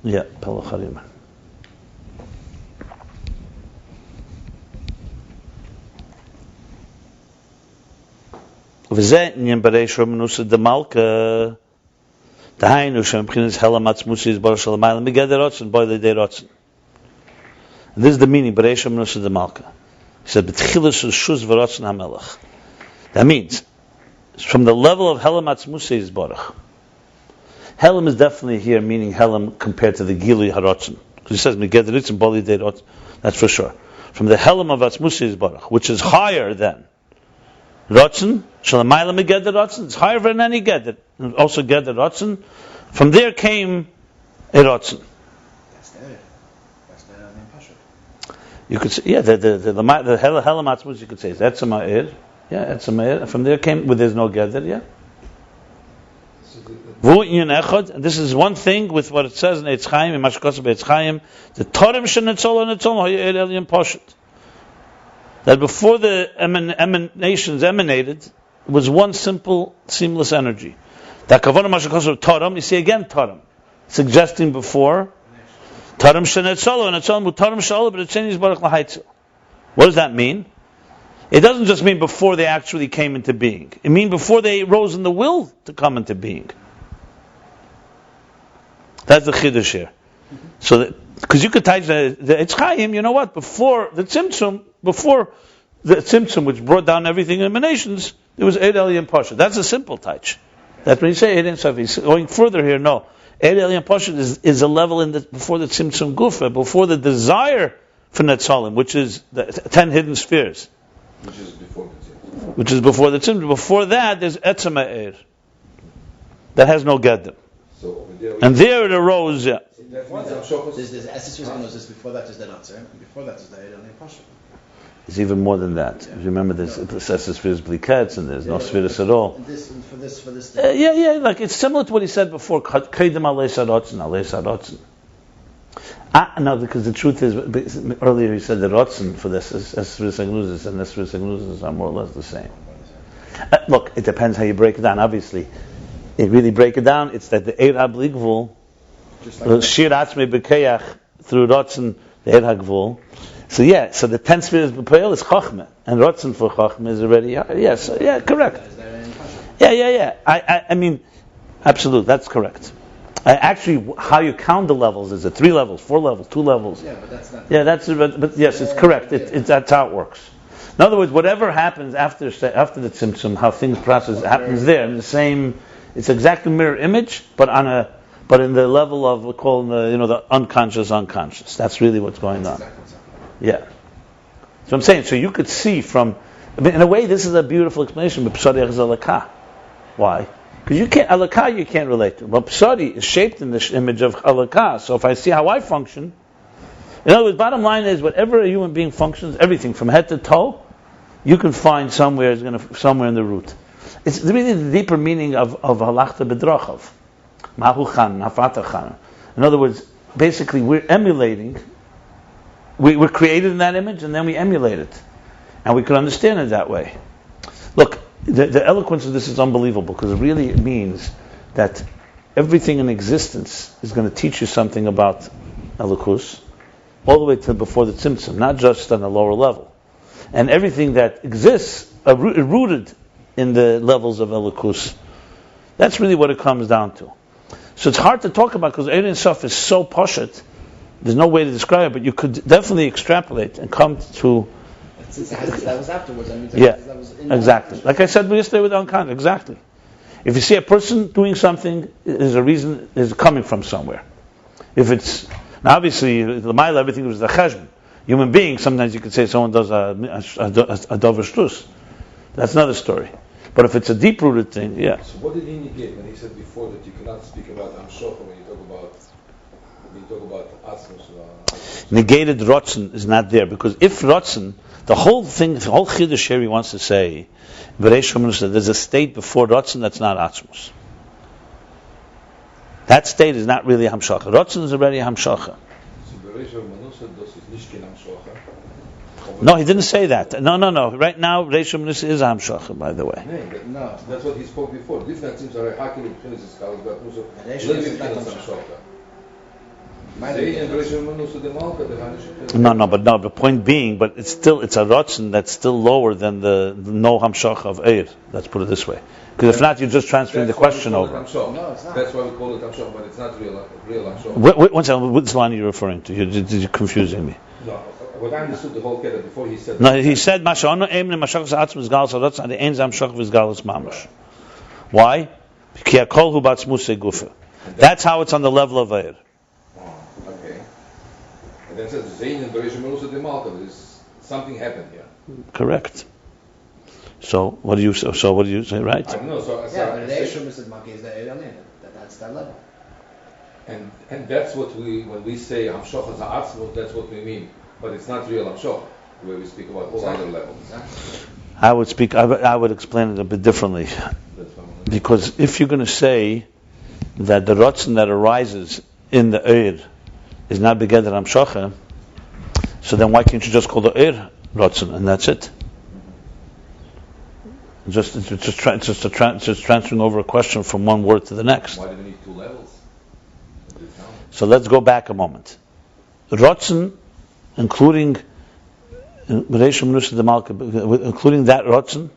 Yeah, Pelach Harima. וזה עניין בריש רמנוסה דמלכה דהיינו שמבחינת הלם עצמוסי יסבור של המיילה מגדר רוצן בוי לידי רוצן. And this is the meaning בריש רמנוסה דמלכה. He said בתחילת רשוס ורוצן המלך. That means from the level of Helam Atzmusei Yisborach. Helam is definitely here meaning Helam compared to the Gilui HaRotzen. Because he says Megeder Ritzim Boli Dei Rotzen. That's for sure. From the Helam of Atzmusei Yisborach, which is higher than Rotzen, Shalamayla Megeder Rotzen, it's higher than any Geder. And also Geder Rotzen. From there came a Rotzen. That's the main Pasha. You could say, yeah, the Helam Atzmus, you could say, that's a Ma'ir. Yeah, that's a Ma'ir. From there came, where there's no Geder, yeah. And this is one thing with what it says in Eitz Chaim, in Mashkos Eitz Chaim, the Torem Shenetzol Elyon Poshet. That before the emanations emanated, it was one simple, seamless energy. That Kavona Mashkos Torem, you see again Torem, suggesting before, Torem Shenetzol, and Etzol Mutorem Shalom, but it's Baruch Lahaitzel. What does that mean? It doesn't just mean before they actually came into being. It means before they rose in the will to come into being. That's the chiddush here. So, because you could touch the Eitz Chaim, you know what? Before the Tzimtzum, which brought down everything in emanations, it was Eid Elyon Pasha. That's a simple touch. That's when you say Eid Sof. He's going further here. No, Eid Elyon Pasha is a level before the Tzimtzum Gufa, before the desire for Netzalim, which is the 10 hidden spheres. Which is before the Tzimtzum. Before that, there's Etzem Eir. That has no Gedim. So and there it arose, yeah. There's Esses Rizganos, before that is the Natzer, and before that is the Eid Elyon Pasha. It's even more than that. If you remember, there's spheres blikets, and there's no spheres at all. For this. Like it's similar to what he said before. Kedem alei sarotzen. No, because the truth is, earlier he said the rotzen for this is spheres agnuzis, and the spheres agnuzis are more or less the same. Look, it depends how you break it down. Obviously, if you really break it down, it's that the Eir HaBligvul, Shir Atzmei B'Keyach, through rotzen, the Eir HaGvul. So the 10 spheres b'poel is Chochmah, and rotzen for Chochmah is already, correct. Yeah. I mean, absolutely, that's correct. Actually, how you count the levels, is it 3 levels, 4 levels, 2 levels? Yeah, but that's not... Yeah, but yes, it's correct. That's how it works. In other words, whatever happens after the Tzimtzum, how things process, happens there, in the same, it's exactly mirror image, but in the level of, we call the unconscious. That's really what's going on. Yeah. So I'm saying, so you could see from, in a way, this is a beautiful explanation, but Psadi is alakah. Why? Because alakah you can't relate to. But Psadi is shaped in this image of alakah. So if I see how I function, in other words, bottom line is, whatever a human being functions, everything from head to toe, you can find somewhere in the root. It's really the deeper meaning of halachta bedrachav. Mahu chan, hafata chan. In other words, basically we're emulating. We're created in that image, and then we emulate it, and we can understand it that way. Look, the eloquence of this is unbelievable, because it really means that everything in existence is going to teach you something about elokus, all the way to before the tzimtzum, not just on a lower level. And everything that exists rooted in the levels of elokus. That's really what it comes down to. So it's hard to talk about, because Ein Sof is so poshet. There's no way to describe it, but you could definitely extrapolate and come to... That was afterwards. That was exactly. Like I said yesterday with unconscious, exactly. If you see a person doing something, there's a reason, is coming from somewhere. If it's... Now obviously, the mile, everything was the cheshbon. Human beings, sometimes you could say someone does a dover shtus. That's another story. But if it's a deep-rooted thing, yeah. So what did he negate when he said before that you cannot speak about Amshocha when you talk about Atzmos? Negated Rotzen is not there, because if Rotzen, the whole Chiddush here he wants to say, there's a state before Rotzen that's not Atzmos. That state is not really Hamshacha. Rotzen is already Hamshacha. No, he didn't say that. No. Right now, Reish Manusa is Hamshacha, by the way. No, that's what he spoke before. Different things are hakim between his scholars, but Musa living in Hamshacha. No, the point being, but it's a Rotzen that's still lower than the no Hamshach of Eir. Let's put it this way. Because if not, you're just transferring the question over. No, it's not. That's why we call it Hamshach, but it's not real Hamshach. One second, which line are you referring to? You're confusing me. No, what I understood the whole Keddah before he said... No, he said, Masha'onu Eimne Mashach Z'atzm V'zgalas HaRotzen Adi Ein Zamshach V'zgalas Mamash. Why? Ki HaKol Hu B'atzmusei Gufa. That's how it's on the level of Eir. Okay. And then it says, Zayin and Bereishim Melusa de Malka. Something happened here. Correct. So what do you say, right? I don't know. So the Bereishim is the Malka is the Eir Alin. That's that level. And that's what when we say Hamshoch Ha'atzmut, that's what we mean. But it's not real Hamshoch, where we speak about all other levels. I would explain it a bit differently. Because if you're going to say that the Rotzen that arises in the Eir is not Begeder Hamshocha, so then why can't you just call the Eir Rotzen and that's it? Just transferring over a question from one word to the next. Why do we need 2 levels? So let's go back a moment. Rotzen, including including that rotzen,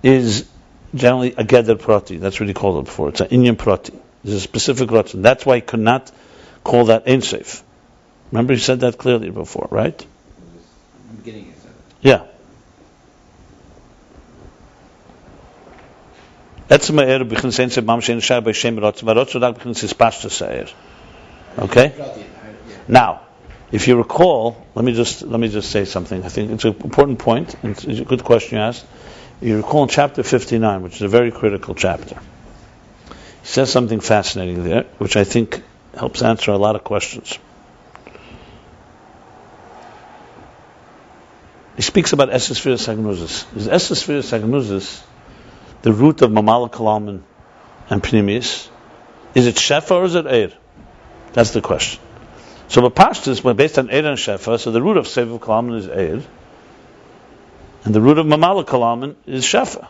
is generally a geder prati. That's what he called it before. It's an inyan prati. There's a specific rotzen. That's why he could not call that ein sof. Remember, he said that clearly before, right? In the beginning, he said it. Yeah. Okay? Now, if you recall, let me just say something. I think it's an important point, and it's a good question you asked. You recall in chapter 59, which is a very critical chapter, he says something fascinating there, which I think helps answer a lot of questions. He speaks about Esesphiras Hagnuzis. Is Esesphiras Hagnuzis the root of Mamala Kalaman and Pnimis? Is it Shefa or is it Eir? That's the question. So the Pashtus, based on Eir and Shefa, so the root of Seviv Kalaman is Eir, and the root of Mamala Kalaman is Shefa.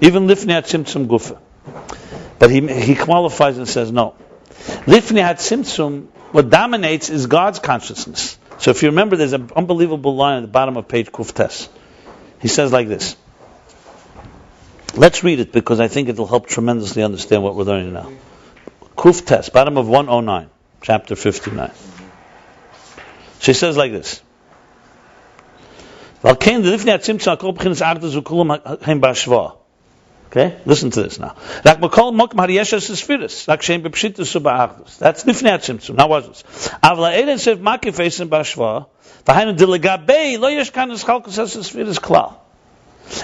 Even Lifnei HaTzimtzum Gufa. But he qualifies and says no. Lifnei HaTzimtzum, what dominates is God's consciousness. So if you remember, there's an unbelievable line at the bottom of page Kuftes. He says like this. Let's read it because I think it will help tremendously understand what we're learning now. Kuftes, bottom of 109, chapter 59. So he says like this. Okay, listen to this now. That's Lifnei HaTzimtzum. Now watch this.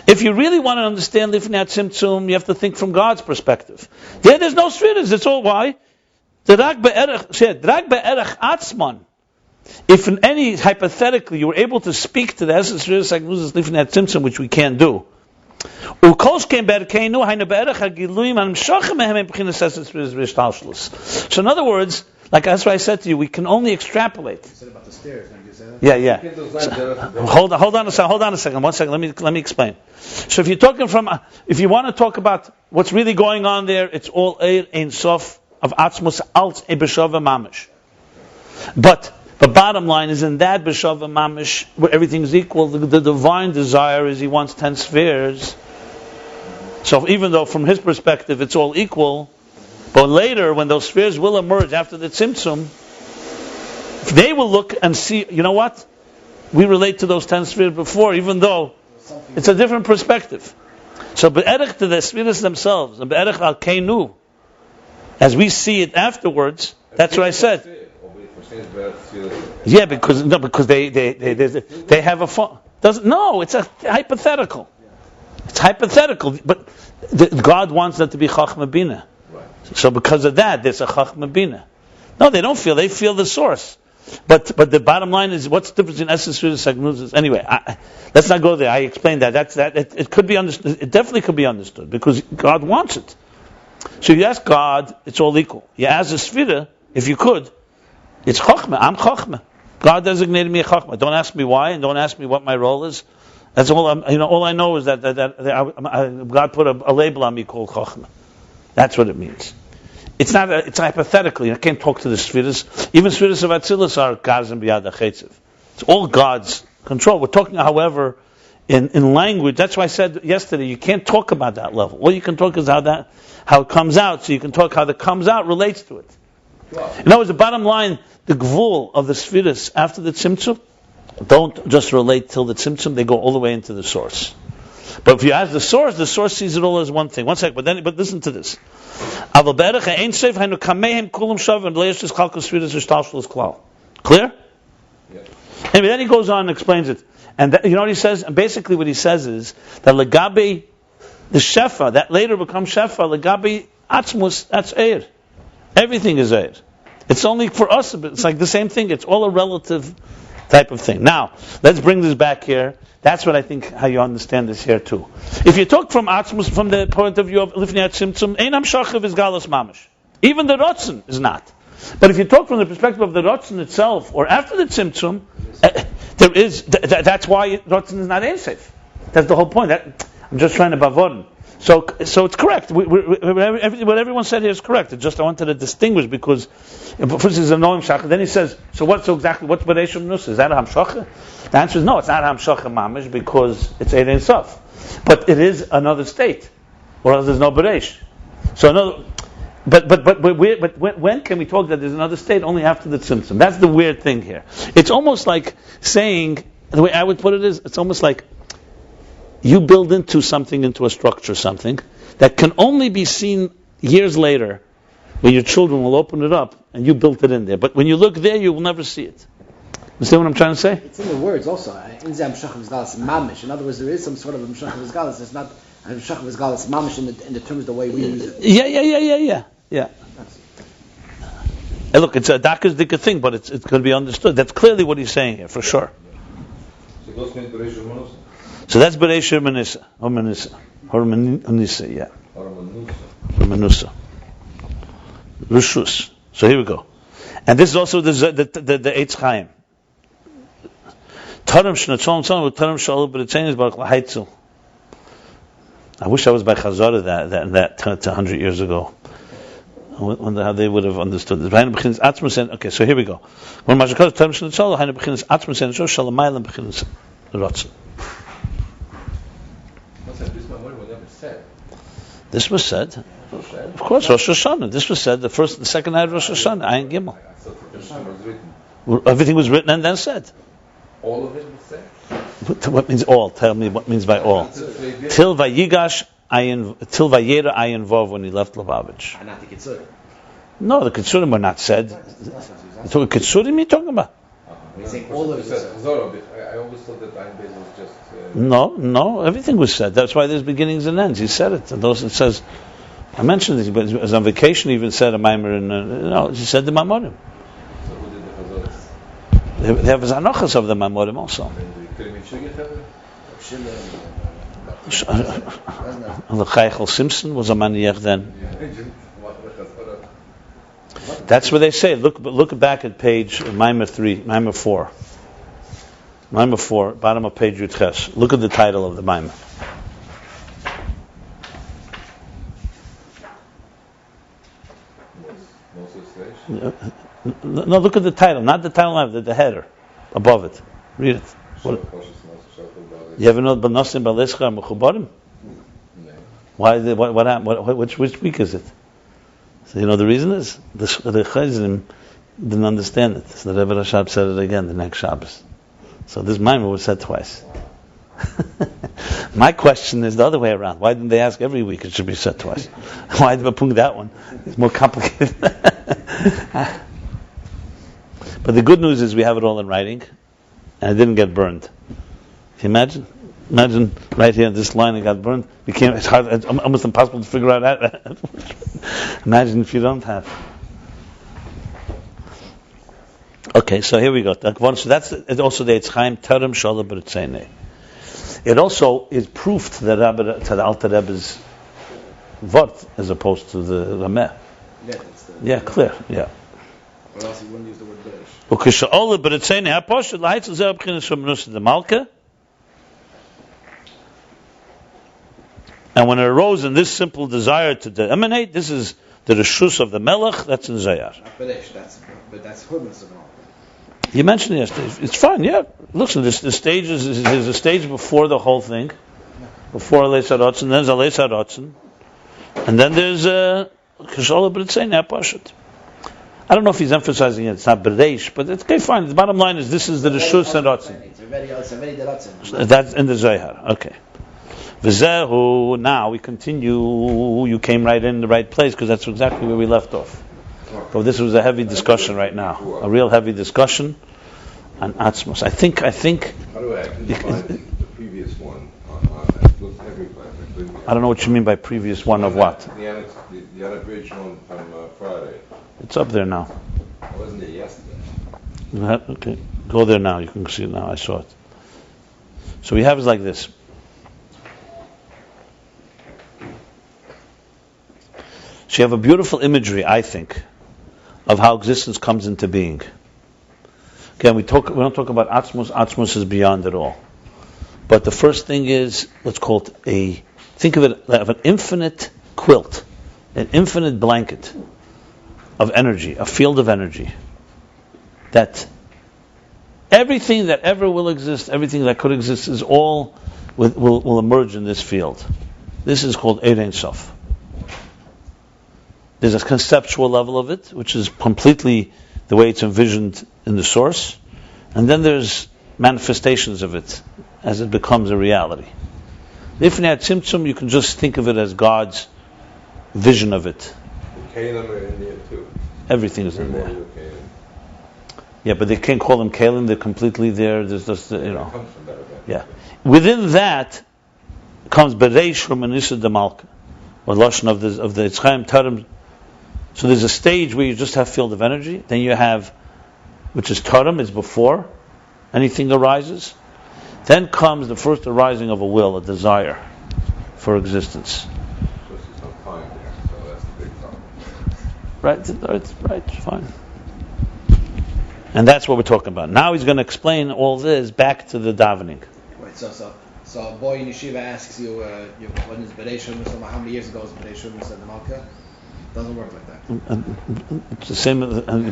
If you really want to understand Lifnei HaTzimtzum, you have to think from God's perspective. There's no Sfiras. It's all why. If in any, hypothetically, you were able to speak to the essence of Sfiras Lifnei HaTzimtzum, which we can't do, so in other words, like that's why I said to you, we can only extrapolate. You said about the stairs, didn't you say that? Yeah. Hold on a second. One second. Let me explain. So if you're talking if you want to talk about what's really going on there, it's all Eir Ein Sof of Atzmus Alt B'Shava Mamish. But the bottom line is in that B'Shava Mamish, where everything's equal, the divine desire is he wants 10 spheres. So even though from his perspective it's all equal, but later when those spheres will emerge after the Tzimtzum, they will look and see, you know what? We relate to those 10 spheres before, even though it's a different perspective. So be'erech to the spheres themselves, and be'erech al keinu, as we see it afterwards, that's what I said. Yeah, because they have a fun. No, it's a hypothetical. It's hypothetical, but God wants that to be Chachma Bina. So because of that, there's a Chachma Bina. No, they don't feel. They feel the source. But the bottom line is, what's the difference in essence and Sagnuzis? Anyway, let's not go there. I explained that. It could be understood. It definitely could be understood because God wants it. So you ask God, it's all equal. You ask the Sfira, if you could, it's Chachma. I'm Chachma. God designated me a Chachma. Don't ask me why, and don't ask me what my role is. That's all. All I know is that God put a label on me called Chachma. That's what it means. It's not. It's hypothetically. I can't talk to the Sfiras. Even Sfiras of Atzilus are Gazim B'Yad HaChetziv. It's all God's control. We're talking, however, in language. That's why I said yesterday you can't talk about that level. All you can talk is how it comes out. So you can talk how the comes out relates to it. In other words, the bottom line, the gvul of the Sfiras after the Tzimtzum don't just relate till the Tzimtzum, they go all the way into the source. But if you ask the source sees it all as one thing. One second, but listen to this. Clear? Yeah. Anyway, then he goes on and explains it. And you know what he says? And basically what he says is that Legabi, the Shefa, that later becomes Shefa, Legabi Atzmus, that's Eir. Everything is Eir. It's only for us, it's like the same thing. It's all a relative type of thing. Now, let's bring this back here. That's what I think how you understand this here too. If you talk from Atzmus, from the point of view of Lifnei HaTzimtzum, Einam Shachav is Galus Mamish. Even the Rotzen is not. But if you talk from the perspective of the Rotzen itself, or after the Tzimtzum, there is, that's why Rotzen is not Ein Sof. That's the whole point. I'm just trying to bavoden. So it's correct. What everyone said here is correct. It's just I wanted to distinguish because first is a noim shach. Then he says, what's Bereishim Menusa? Is that a hamshacha? The answer is no. It's not hamshacha mamish because it's Eid Ein Sof. But it is another state, or else there's no Bereish. So another. But when can we talk that there's another state? Only after the tzimtzum. That's the weird thing here. It's almost like saying, the way I would put it is, it's almost like you build into a structure, something that can only be seen years later when your children will open it up and you built it in there. But when you look there, you will never see it. Understand what I'm trying to say? It's in the words also. In other words, there is some sort of Mshach Vizgalas. It's not Mshach Vizgalas mamish in the terms of the way we use it. Yeah. Hey, look, it's a Daka's dika thing, but it's going to be understood. That's clearly what he's saying here, for sure. So that's Bereishim Menusa. Or Menusa, yeah. Or Menusa. Rishus. So here we go. And this is also the Eitz Chaim. Tarim Shnatzon Tzon, Tarim Shalom B'Ritzein is Baruch L'Haitzel. I wish I was by Chazara that 100 years ago. I wonder how they would have understood this. Okay, so here we go. When Mashakot Tarim Shnatzon, Hainu B'Chinas Atzmus and Shosh Shalamaylam B'Chinas Rotzen. This was said. Of course, Rosh Hashanah. This was said the second night of Rosh Hashanah. Ayin Gimel. Everything was written and then said. All of it was said. What means all? Tell me what means by all. Till Vayigash till Vayera Ayin Vov when he left Lubavitch. Not the Kitzurim. No, the Kitzurim were not said. So the Kitzurim you're talking about? He's saying all of it. I always thought that Ayin Beis was just. No, everything was said. That's why there's beginnings and ends. He said it. And those it says. I mentioned this, but as on vacation, he even said a mimer, and he said the Mamorim. So who did the Chazos? They have Zanochas of the Mamorim also. The Chaychel Simpson was a maniach then. That's what they say. Look back at page Mimer 3, Mimer 4. Mimer 4, bottom of page Yudches. Look at the title of the Mimer. No, look at the title, not the title, the header above it. Read it. You ever know B'nosim B'alescha Mechubarim? What happened? Which week is it? So you know the reason is the Chazim didn't understand it. So the Rebbe Rashab said it again the next Shabbos. So this Maimon was said twice. My question is the other way around. Why didn't they ask every week it should be said twice? Why did they put that one? It's more complicated. But the good news is we have it all in writing, and it didn't get burned. Can you imagine? Imagine right here, this line it got burned. It's hard. It's almost impossible to figure out that. Imagine if you don't have. Okay, so here we go. So that's also the Eitz Chaim Terem Shalom B'Ritzein. It also is proof to the Alter Rebbe's Vort as opposed to the Rameh. Yeah, clear. Yeah. Or else he wouldn't use the word British. Ukisha'ol B'Ritzein HaPoshut L'Haitzel Zeh B'Chinas From Menusa the Malka. And when it arose in this simple desire to emanate, this is the Rishus of the Melech, that's in Zayar. Not British, but that's Hurmas of all. You mentioned it yesterday. It's fine, yeah. Listen, the stage there's a stage before the whole thing. Before Alei Sarotzen, then there's Alei Sarotzen. And then there's Kishola B'Ritzein HaPoshut. I don't know if he's emphasizing it. It's not B'Reish, but it's okay, fine. The bottom line is this is the Rishus and Rotzen. It's already the Rotzen. That's in the Zohar. Okay. V'zehu, now we continue. You came right in the right place because that's exactly where we left off. So this was a heavy discussion right now. A real heavy discussion on Atzmos. I think. How do I find the previous one on every place? I don't know what you mean by previous one of what? The unabridged one from Friday. It's up there now. I wasn't there yesterday. Okay, go there now. You can see it now. I saw it. So we have it like this. So you have a beautiful imagery, I think, of how existence comes into being. Again, we don't talk about Atzmos. Atzmos is beyond it all. But the first thing is, let's call it a Think of it as an infinite quilt, an infinite blanket of energy, a field of energy. That everything that ever will exist, everything that could exist, is all will emerge in this field. This is called Ein Sof. There's a conceptual level of it, which is completely the way it's envisioned in the source, and then there's manifestations of it as it becomes a reality. If at Tzimtzum, you can just think of it as God's vision of it. The Kalim are in there too. Everything is in there. Yeah, but they can't call them Kalim, they're completely there. There's just, Yeah. Within that comes Bereish Romanisa de Malka, or Lashon of the Yitzchayim Tarim. So there's a stage where you just have field of energy, then you have, which is Tarim, is before anything arises. Then comes the first arising of a will, a desire for existence. There's no time there, so that's the big problem. Right, fine. And that's what we're talking about. Now he's going to explain all this back to the davening. Right, so a boy in yeshiva asks you, when is Bereshim, so how many years ago is Bereshim said the Malka? Doesn't work like that. It's the same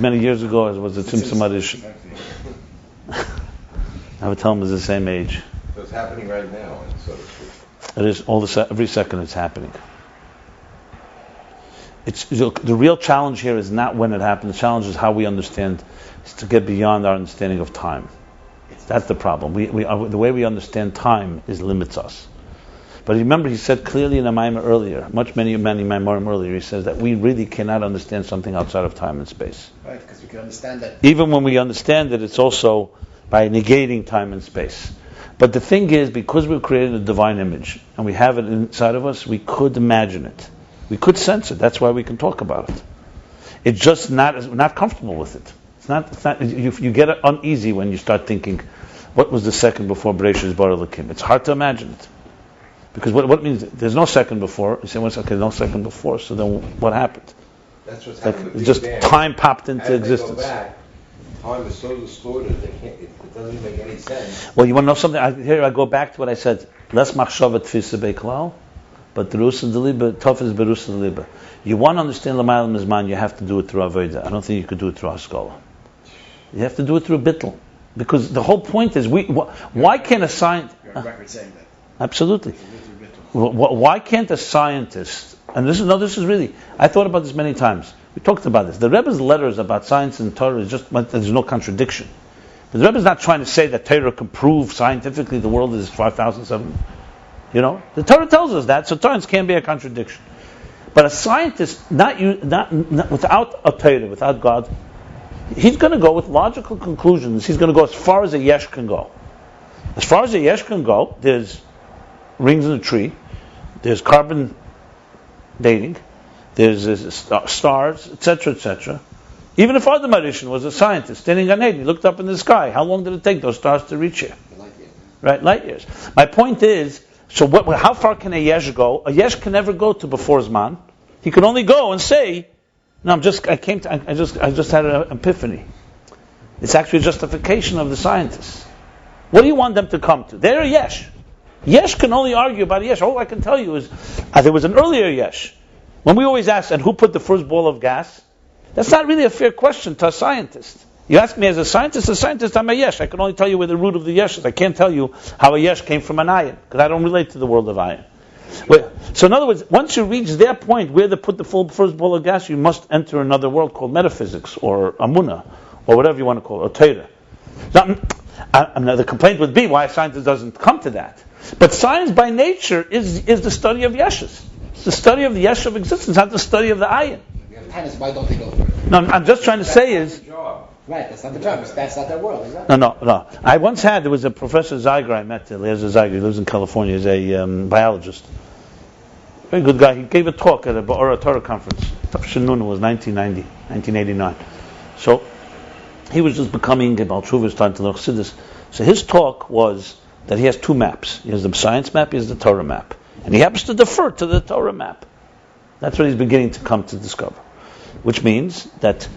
many years ago as was the Tzimtzum Arish. I would tell him it's the same age. So it's happening right now, and so to speak. It is every second it's happening. The real challenge here is not when it happens. The challenge is how we understand. Is to get beyond our understanding of time. That's the problem. The way we understand time limits us. But remember, he said clearly in a Maimah earlier, many Maimarim earlier, he says that we really cannot understand something outside of time and space. Right, because we can understand that. Even when we understand it, it's also by negating time and space. But the thing is, because we've created a divine image, and we have it inside of us, we could imagine it. We could sense it. That's why we can talk about it. It's just not comfortable with it. It's not. You get uneasy when you start thinking, what was the second before Bereshis Bara Elokim? It's hard to imagine it. Because what means there's no second before? You say, well, okay, no second before, so then what happened? That's what's happened with just Big Bang. Time popped into As existence. they go back, time is so distorted, it doesn't make any sense. Well, you want to know something? I go back to what I said. Less machshava tfisa beiklal, but terusa deliba, tof is berusa deliba. You want to understand l'mayla mizman, you have to do it through avodah. I don't think you could do it through haskalah. You have to do it through bittul. Because the whole point is, why can't a scientist... You're on record saying that. Absolutely. Why can't a scientist, and this is really, I thought about this many times. We talked about this. The Rebbe's letters about science and Torah is just, there's no contradiction. But the Rebbe's not trying to say that Torah can prove scientifically the world is 5,007. The Torah tells us that, so science can't be a contradiction. But a scientist, not without a Torah, without God, he's going to go with logical conclusions. He's going to go as far as a yesh can go. As far as a yesh can go, there's rings in a tree, there's carbon dating, there's stars, etc., etc. Even if Adam Arishan was a scientist standing on Eden, he looked up in the sky. How long did it take those stars to reach here? Light years. My point is, so how far can a yesh go? A yesh can never go to before Zman. He can only go and say, "No, I just had an epiphany." It's actually a justification of the scientists. What do you want them to come to? They're a yesh. Yesh can only argue about a yesh. All I can tell you is, there was an earlier yesh. When we always ask, and who put the first ball of gas? That's not really a fair question to a scientist. You ask me as a scientist, I'm a yesh. I can only tell you where the root of the yesh is. I can't tell you how a yesh came from an ayin, because I don't relate to the world of ayin. So in other words, once you reach their point where they put the first ball of gas, you must enter another world called metaphysics, or amunah, or whatever you want to call it, or Torah. Now, the complaint would be why a scientist doesn't come to that. But science by nature is the study of yeshus. It's the study of the yesh of existence, not the study of the ayin. Why don't they go for it? No, I'm just trying to say is... Right, that's not the job. That's not their world, is that? No. There was a Professor Zeiger I met, Eliezer Zeiger, he lives in California, he's a biologist. Very good guy. He gave a talk at a Boruch Torah conference. Shinun was 1989. So, he was just becoming about Tshuva, starting to learn Chassidus. So his talk was that he has two maps. He has the science map, he has the Torah map. And he happens to defer to the Torah map. That's what he's beginning to come to discover. Which means that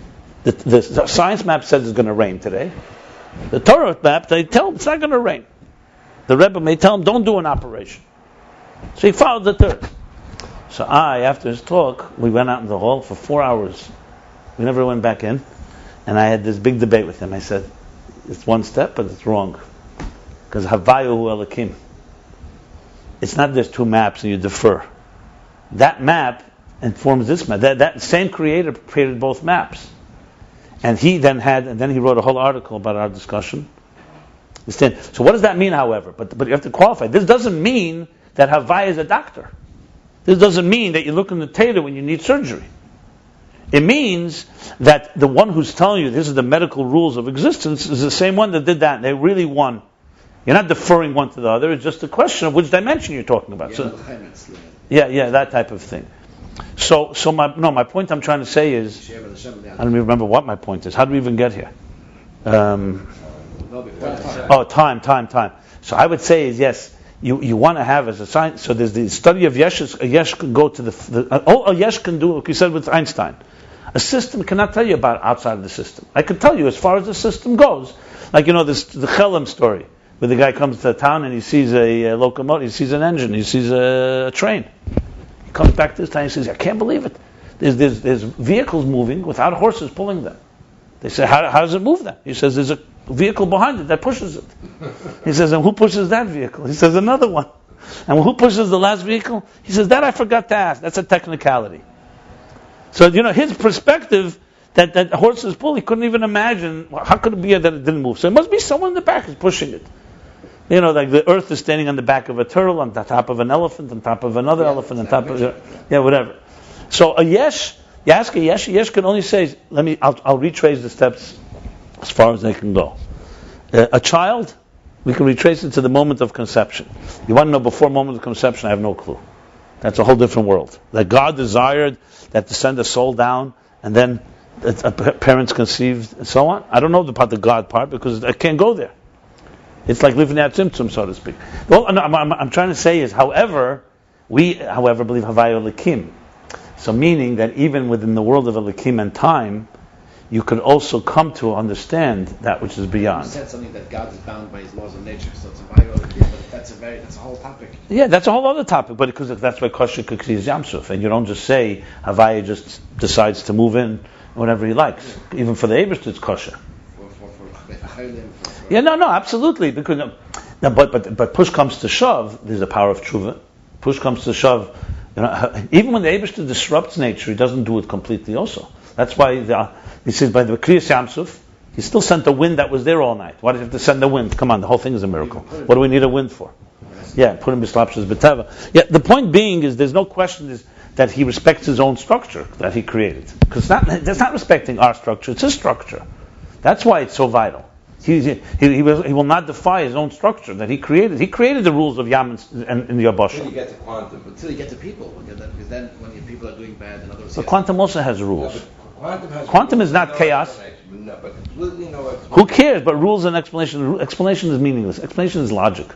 the science map says it's going to rain today. The Torah map, they tell him it's not going to rain. The Rebbe may tell him, don't do an operation. So he followed the third. So after his talk, we went out in the hall for 4 hours. We never went back in. And I had this big debate with him. I said, it's one step, but it's wrong. Because Havayu Elokim. It's not there's two maps and you defer. That map informs this map. That same creator created both maps. And then he wrote a whole article about our discussion. Understand? So what does that mean, however? But you have to qualify. This doesn't mean that Havai is a doctor. This doesn't mean that you look in the tailor when you need surgery. It means that the one who's telling you this is the medical rules of existence is the same one that did that. They really won. You're not deferring one to the other. It's just a question of which dimension you're talking about. Yeah, that type of thing. So my point I'm trying to say is, I don't even remember what my point is. How did we even get here? Time. So I would say is yes. You want to have as a science. So there's the study of yesh. A yesh can go to a yesh can do, like you said with Einstein. A system cannot tell you about outside of the system. I can tell you as far as the system goes. Like the Chelem story, where the guy comes to a town and he sees a locomotive, he sees an engine, he sees a train. He comes back this time and says, I can't believe it. There's vehicles moving without horses pulling them. They say, how does it move then? He says, there's a vehicle behind it that pushes it. He says, and who pushes that vehicle? He says, another one. And who pushes the last vehicle? He says, that I forgot to ask. That's a technicality. So, his perspective that horses pull, he couldn't even imagine, how could it be that it didn't move? So it must be someone in the back is pushing it. Like the earth is standing on the back of a turtle, on the top of an elephant, on top of another elephant, on top of whatever. So a yesh, you ask a yesh can only say, I'll retrace the steps as far as they can go. A child, we can retrace it to the moment of conception. You want to know before moment of conception? I have no clue. That's a whole different world. That God desired that to send a soul down, and then parents conceived, and so on. I don't know about the God part because I can't go there. It's like living at Tzimtzum, so to speak. Well, I'm trying to say is, we believe Havai Elikim. So meaning that even within the world of Elikim and time, you could also come to understand that which is beyond. You said something that God is bound by His laws of nature, so it's Havai Elikim, but that's a whole topic. Yeah, that's a whole other topic, but because that's why Kosher Kukri is Yamsuf, and you don't just say Havai just decides to move in whenever he likes. Even for the Eibishter, it's Kosher. Yeah, no, absolutely. Because but push comes to shove, there's a power of tshuva. Push comes to shove. Even when the Eibishter disrupts nature, he doesn't do it completely. Also, that's why he says by the Kriyas Yamsuf, he still sent the wind that was there all night. Why did you have to send the wind? Come on, the whole thing is a miracle. What do we need a wind for? Yeah, put him bislapshas beteva. Yeah, the point being is there's no question that he respects his own structure that he created. Because that's not respecting our structure; it's his structure. That's why it's so vital. He will not defy his own structure that he created. He created the rules of Yam and the Yabasha. Until you get to quantum. Until you get to people. Because then when your people are doing bad and others... So quantum also has rules. Quantum is not chaos. No, but completely no explanation. Who cares? But rules and explanation. Explanation is meaningless. Explanation is logic.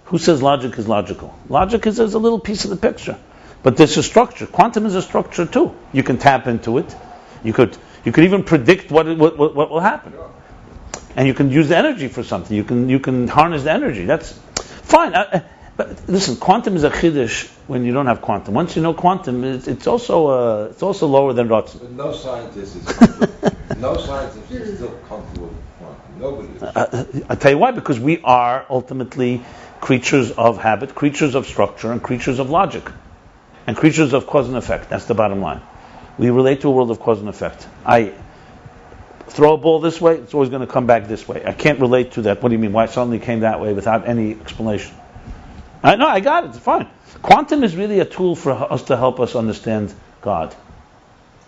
Who says logic is logical? Logic is a little piece of the picture. But there's a structure. Quantum is a structure too. You can tap into it. You could even predict what will happen. Sure. And you can use the energy for something. You can harness the energy. That's fine. But listen, quantum is a chiddush when you don't have quantum. Once you know quantum, it's also lower than Ratzon. But no scientist is still comfortable with quantum. Nobody is. I tell you why. Because we are ultimately creatures of habit, creatures of structure, and creatures of logic, and creatures of cause and effect. That's the bottom line. We relate to a world of cause and effect. I throw a ball this way, it's always going to come back this way. I can't relate to that. What do you mean? Why it suddenly came that way without any explanation? I got it. It's fine. Quantum is really a tool for us to help us understand God.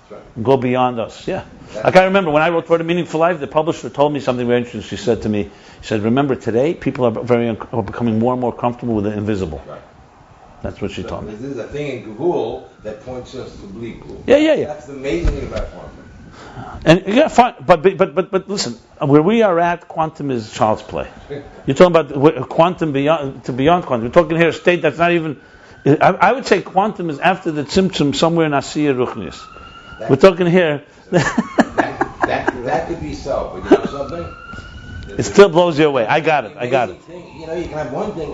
Right. And go beyond us. Yeah. Like I remember when I wrote Word of Meaningful Life, the publisher told me something very interesting. She said to me, remember today, people are becoming more and more comfortable with the invisible. Right. That's what she told me. There's a thing in Gehul that points us to bleak Gehul. Yeah. That's the amazing thing about quantum. And yeah, fine, but listen, where we are at, quantum is child's play. You're talking about quantum beyond quantum. We're talking here a state that's not even. I would say quantum is after the tzimtzum somewhere in Asiya Ruchnius. We're talking here. that could be so, but you know something? It still blows you away. I got it. Thing, you can have one thing.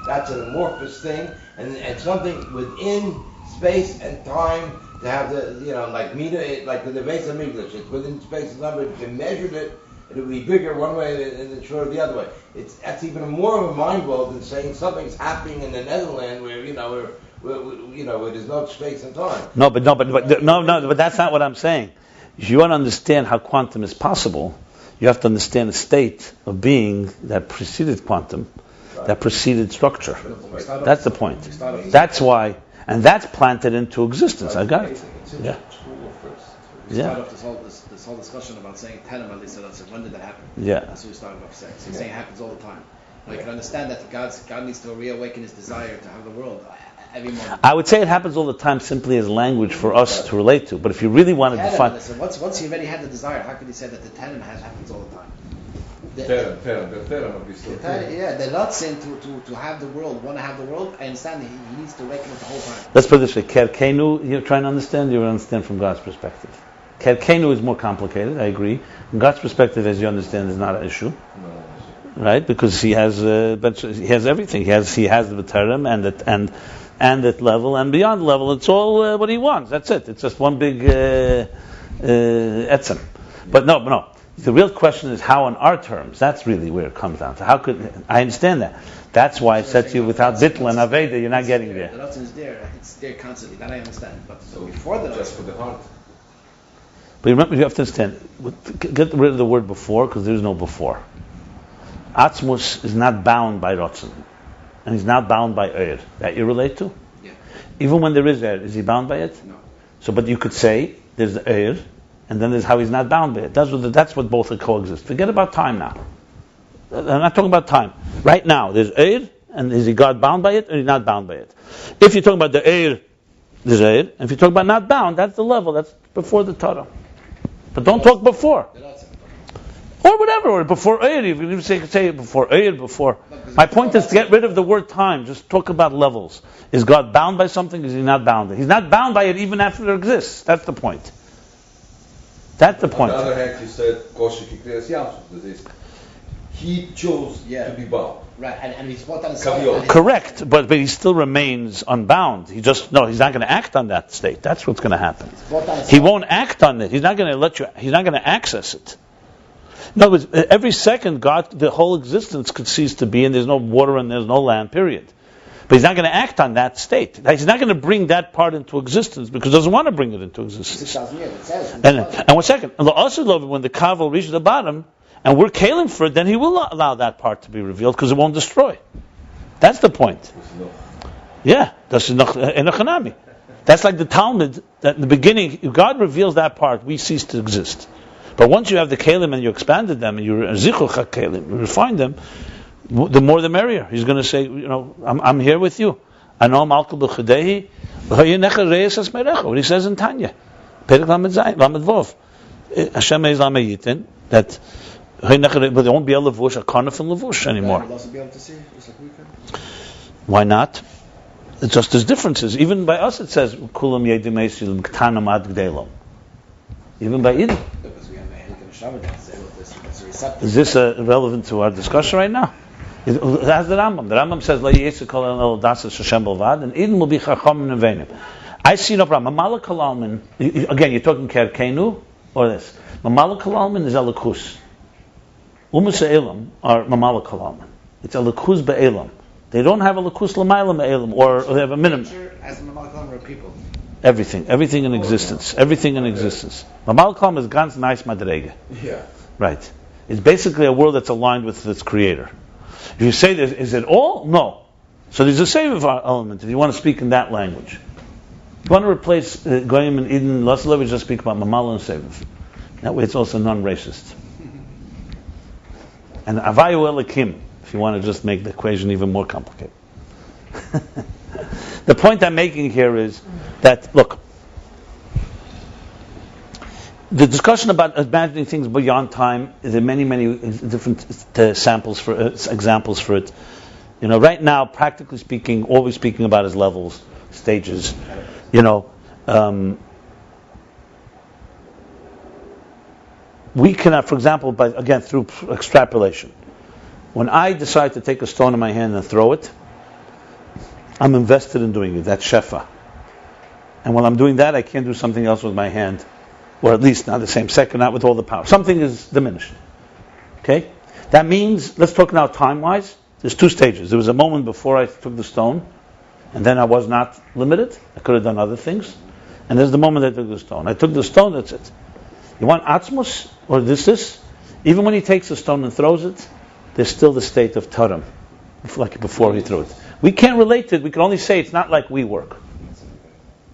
That's an amorphous thing, and something within space and time to have the, like meter, like the base of English, it's within space and time, but if you measured it, it'll be bigger one way and shorter the other way. That's even more of a mind blow than saying something's happening in the Netherlands where, where there's no space and time. No, but that's not what I'm saying. If you want to understand how quantum is possible, you have to understand the state of being that preceded quantum, that preceded structure. That's the point. That's why, and that's planted into existence. I got it. Yeah. We started off this whole discussion about saying Tenem, at least, when did that happen? Yeah. That's what we started off saying. So you're saying it happens all the time. Now you can understand that God needs to reawaken his desire to have the world every moment. I would say it happens all the time simply as language for us to relate to. But if you really want to define... Listen, once he already had the desire, how could he say that the Tenem happens all the time? They're not saying to have the world, want to have the world. I understand he needs to awaken it the whole time. Let's put it this way. Kerkenu, you're trying to understand? You understand from God's perspective. Kerkenu is more complicated, I agree. From God's perspective, as you understand, is not an issue. Right? Because he has everything. He has the B'terem and that level, and beyond the level, it's all what he wants. That's it. It's just one big etzem. But no. The real question is how, on our terms. That's really where it comes down to. How could I understand that? That's why I said to you, without Bittul and Aveda, you're not getting there. The Ratzon is there. It's there constantly. That I understand. But before the just for the heart. But remember, you have to understand. Get rid of the word before, because there is no before. Atzmus is not bound by Ratzon, and he's not bound by Eir. That you relate to? Yeah. Even when there is Eir, is he bound by it? No. So, but you could say there's the Eir, and then there's how he's not bound by it. That's what both are coexist. Forget about time now. I'm not talking about time. Right now, there's Eir, and is he God bound by it, or is he not bound by it? If you're talking about the Eir, there's Eir. And if you're talking about not bound, that's the level. That's before the Torah. But don't talk before. Or whatever, or before Eir. You can even say before Eir, before. My point is to get rid of the word time. Just talk about levels. Is God bound by something? Is he not bound by it? He's not bound by it even after it exists. That's the point. That's the point. On the other hand, you said, that is, he chose to be bound. Right, and he's brought on correct, but he still remains unbound. He's not going to act on that state. That's what's going to happen. He won't act on it. He's not going to let you. He's not going to access it. In other words, every second, the whole existence could cease to be, and there's no water and there's no land. Period. But he's not going to act on that state. He's not going to bring that part into existence because he doesn't want to bring it into existence. 6,000 years, it says. And 1 second. And also, when the kav will reach the bottom, and we're kalim for it, then he will allow that part to be revealed because it won't destroy. That's the point. Yeah, that's enochanami. That's like the Talmud, that in the beginning, if God reveals that part, we cease to exist. But once you have the kalim and you expanded them, and you zichuch kalim, you refine them, the more the merrier. He's going to say, I'm here with you. Anom alkal b'chadehi, v'hayenecha reyes asmerecha. What he says in Tanya, Perek Lamed Vov, Hashem is Lamayitin, that but they won't be able to levush a karnaf and levush anymore. Will also be able to see, just like we can. Why not? It's just there's differences. Even by us, it says kulam yedim eisim k'tanam ad gdelam. Even by Eden. Because we have a helik and a shabbat that's receptive. Is this relevant to our discussion right now? That's the Rambam. The Rambam says la yesik kol el dasas Hashem belvad, and Eden will be chacham and venim. I see no problem. Mamala kalalman. Again, you're talking kerkenu or this. Mamala kalalman is elikus. Umas Elam are Mamala Kalam. It's a Lakus Be'elam. They don't have a Lakus Lamayla Me'elam, or they have a minimum. As Mamala Kalam are people. Everything in existence. Everything in existence. Mamala Kalam is ganz nice madrege. Yeah. Right. It's basically a world that's aligned with its creator. If you say this, is it all? No. So there's a save element if you want to speak in that language. If you want to replace Goyim and Eden, let's just speak about Mamala and Seviv. That way it's also non-racist. And Avayu Elikim, if you want to just make the equation even more complicated. The point I'm making here is that, look, the discussion about imagining things beyond time, there are many different examples for it. Right now, practically speaking, all we're speaking about is levels, stages. We cannot, for example, through extrapolation. When I decide to take a stone in my hand and throw it, I'm invested in doing it. That's shefa. And while I'm doing that, I can't do something else with my hand, or at least not the same second, not with all the power. Something is diminished. Okay? That means, let's talk now time-wise. There's two stages. There was a moment before I took the stone, and then I was not limited. I could have done other things. And there's the moment I took the stone. I took the stone, that's it. You want atzmus, or this? Even when he takes the stone and throws it, there's still the state of taram, like before he threw it. We can't relate to it. We can only say it's not like we work.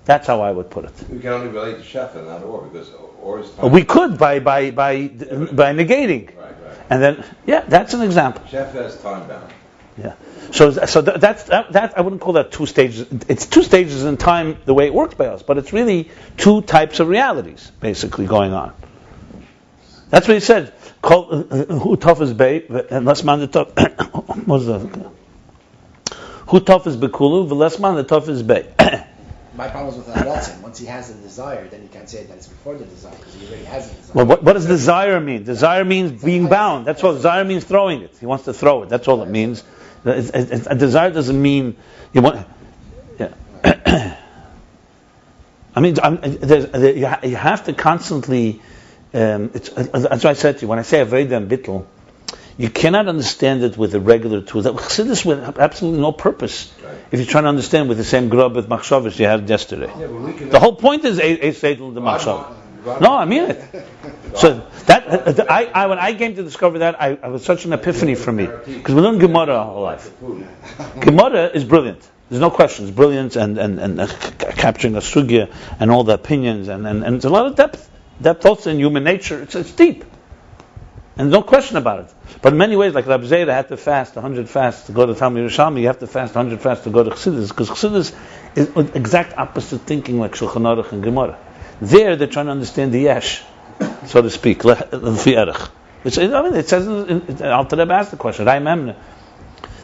That's how I would put it. We can only relate to shefa, not or, because or is time. We could by negating. Right. And then, that's an example. Shefa is time bound. Yeah. So that's I wouldn't call that two stages. It's two stages in time the way it works by us, but it's really two types of realities basically going on. That's what he said. Who tough is bay and less man the tough. What's that? Who tough is bekulu, the less man the tough is bay. My problem is with Arotzim. Once he has the desire, then you can't say that it's before the desire, because he already has the desire. Well, what does desire mean? Desire means being bound. That's all. Desire means throwing it. He wants to throw it. That's all it means. A desire doesn't mean you want. Yeah. I mean, you have to constantly. That's what I said to you. When I say Aveda and Bittul, you cannot understand it with a regular tool. That Chassidus with absolutely no purpose. Right. If you're trying to understand with the same grub with machshavas you had yesterday. Yeah, the whole point is a seidel the machshav. No, I mean it. So that when I came to discover that, I was such an epiphany for me, because we learn Gemara our whole life. Gemara is brilliant. There's no question. It's brilliant and capturing a sugya and all the opinions and there's a lot of depth also in human nature. It's deep. And no question about it. But in many ways, like Rabbi Zera had to fast 100 fasts to go to Talmud Yerushalmi, you have to fast 100 fasts to go to Chassidus, because Chassidus is exact opposite thinking like Shulchan Aruch and Gemara. There, they're trying to understand the yesh, so to speak, l'fi erech. It says, Alter Rebbe asked the question, that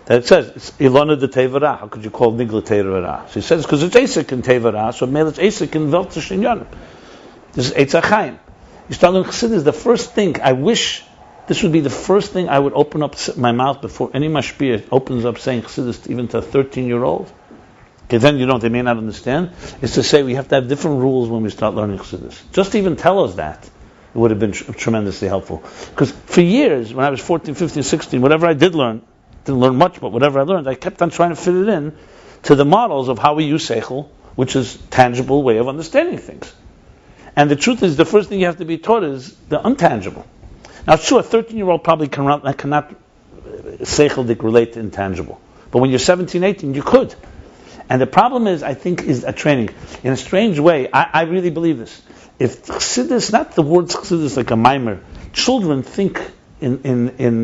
it says, it's Ilona de Tevara. How could you call Nigla Tevara? So he says, because it's Asik in Tevara, so maybe it's Asik in Veltish in Yonim. This is Eitz HaChaim. You start learning Chassidus, the first thing, I wish this would be the first thing I would open up my mouth before any mashpia opens up saying Chassidus even to a 13-year-old. Okay, then they may not understand. Is to say we have to have different rules when we start learning Chassidus. Just to even tell us that, it would have been tremendously helpful. Because for years, when I was 14, 15, 16, whatever I didn't learn much, but whatever I learned, I kept on trying to fit it in to the models of how we use seichel, which is tangible way of understanding things. And the truth is, the first thing you have to be taught is the untangible. Now, sure, a 13-year-old probably cannot seichel relate to intangible. But when you're 17, 18, you could. And the problem is, I think, is a training. In a strange way, I really believe this. If Chassidus, not the word Chassidus like a mimer, children think in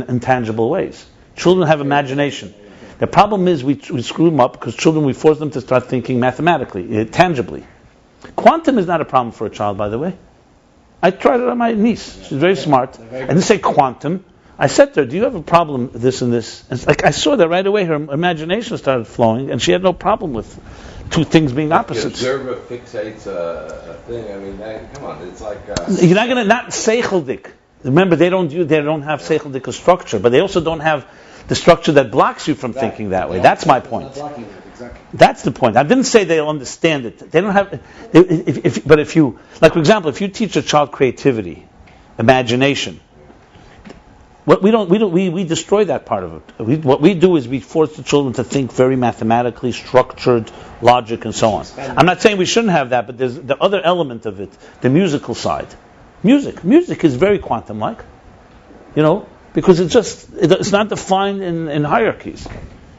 intangible ways. Children have imagination. The problem is we screw them up because children, we force them to start thinking mathematically, tangibly. Quantum is not a problem for a child, by the way. I tried it on my niece. She's very smart. I didn't say quantum. I said to her, do you have a problem with this and this? And it's like I saw that right away. Her imagination started flowing, and she had no problem with two things being opposites. The observer fixates a thing. I mean, come on, it's like... You're not going to... Not seicheldik. Remember, they don't have seicheldik structure, but they also don't have the structure that blocks you from thinking that way. That's my point. Exactly. That's the point. I didn't say they'll understand it. They don't have... But if you... Like, for example, if you teach a child creativity, imagination, we destroy that part of it. What we do is we force the children to think very mathematically, structured, logic, and so on. I'm not saying we shouldn't have that, but there's the other element of it, the musical side. Music is very quantum-like, because it's not defined in hierarchies.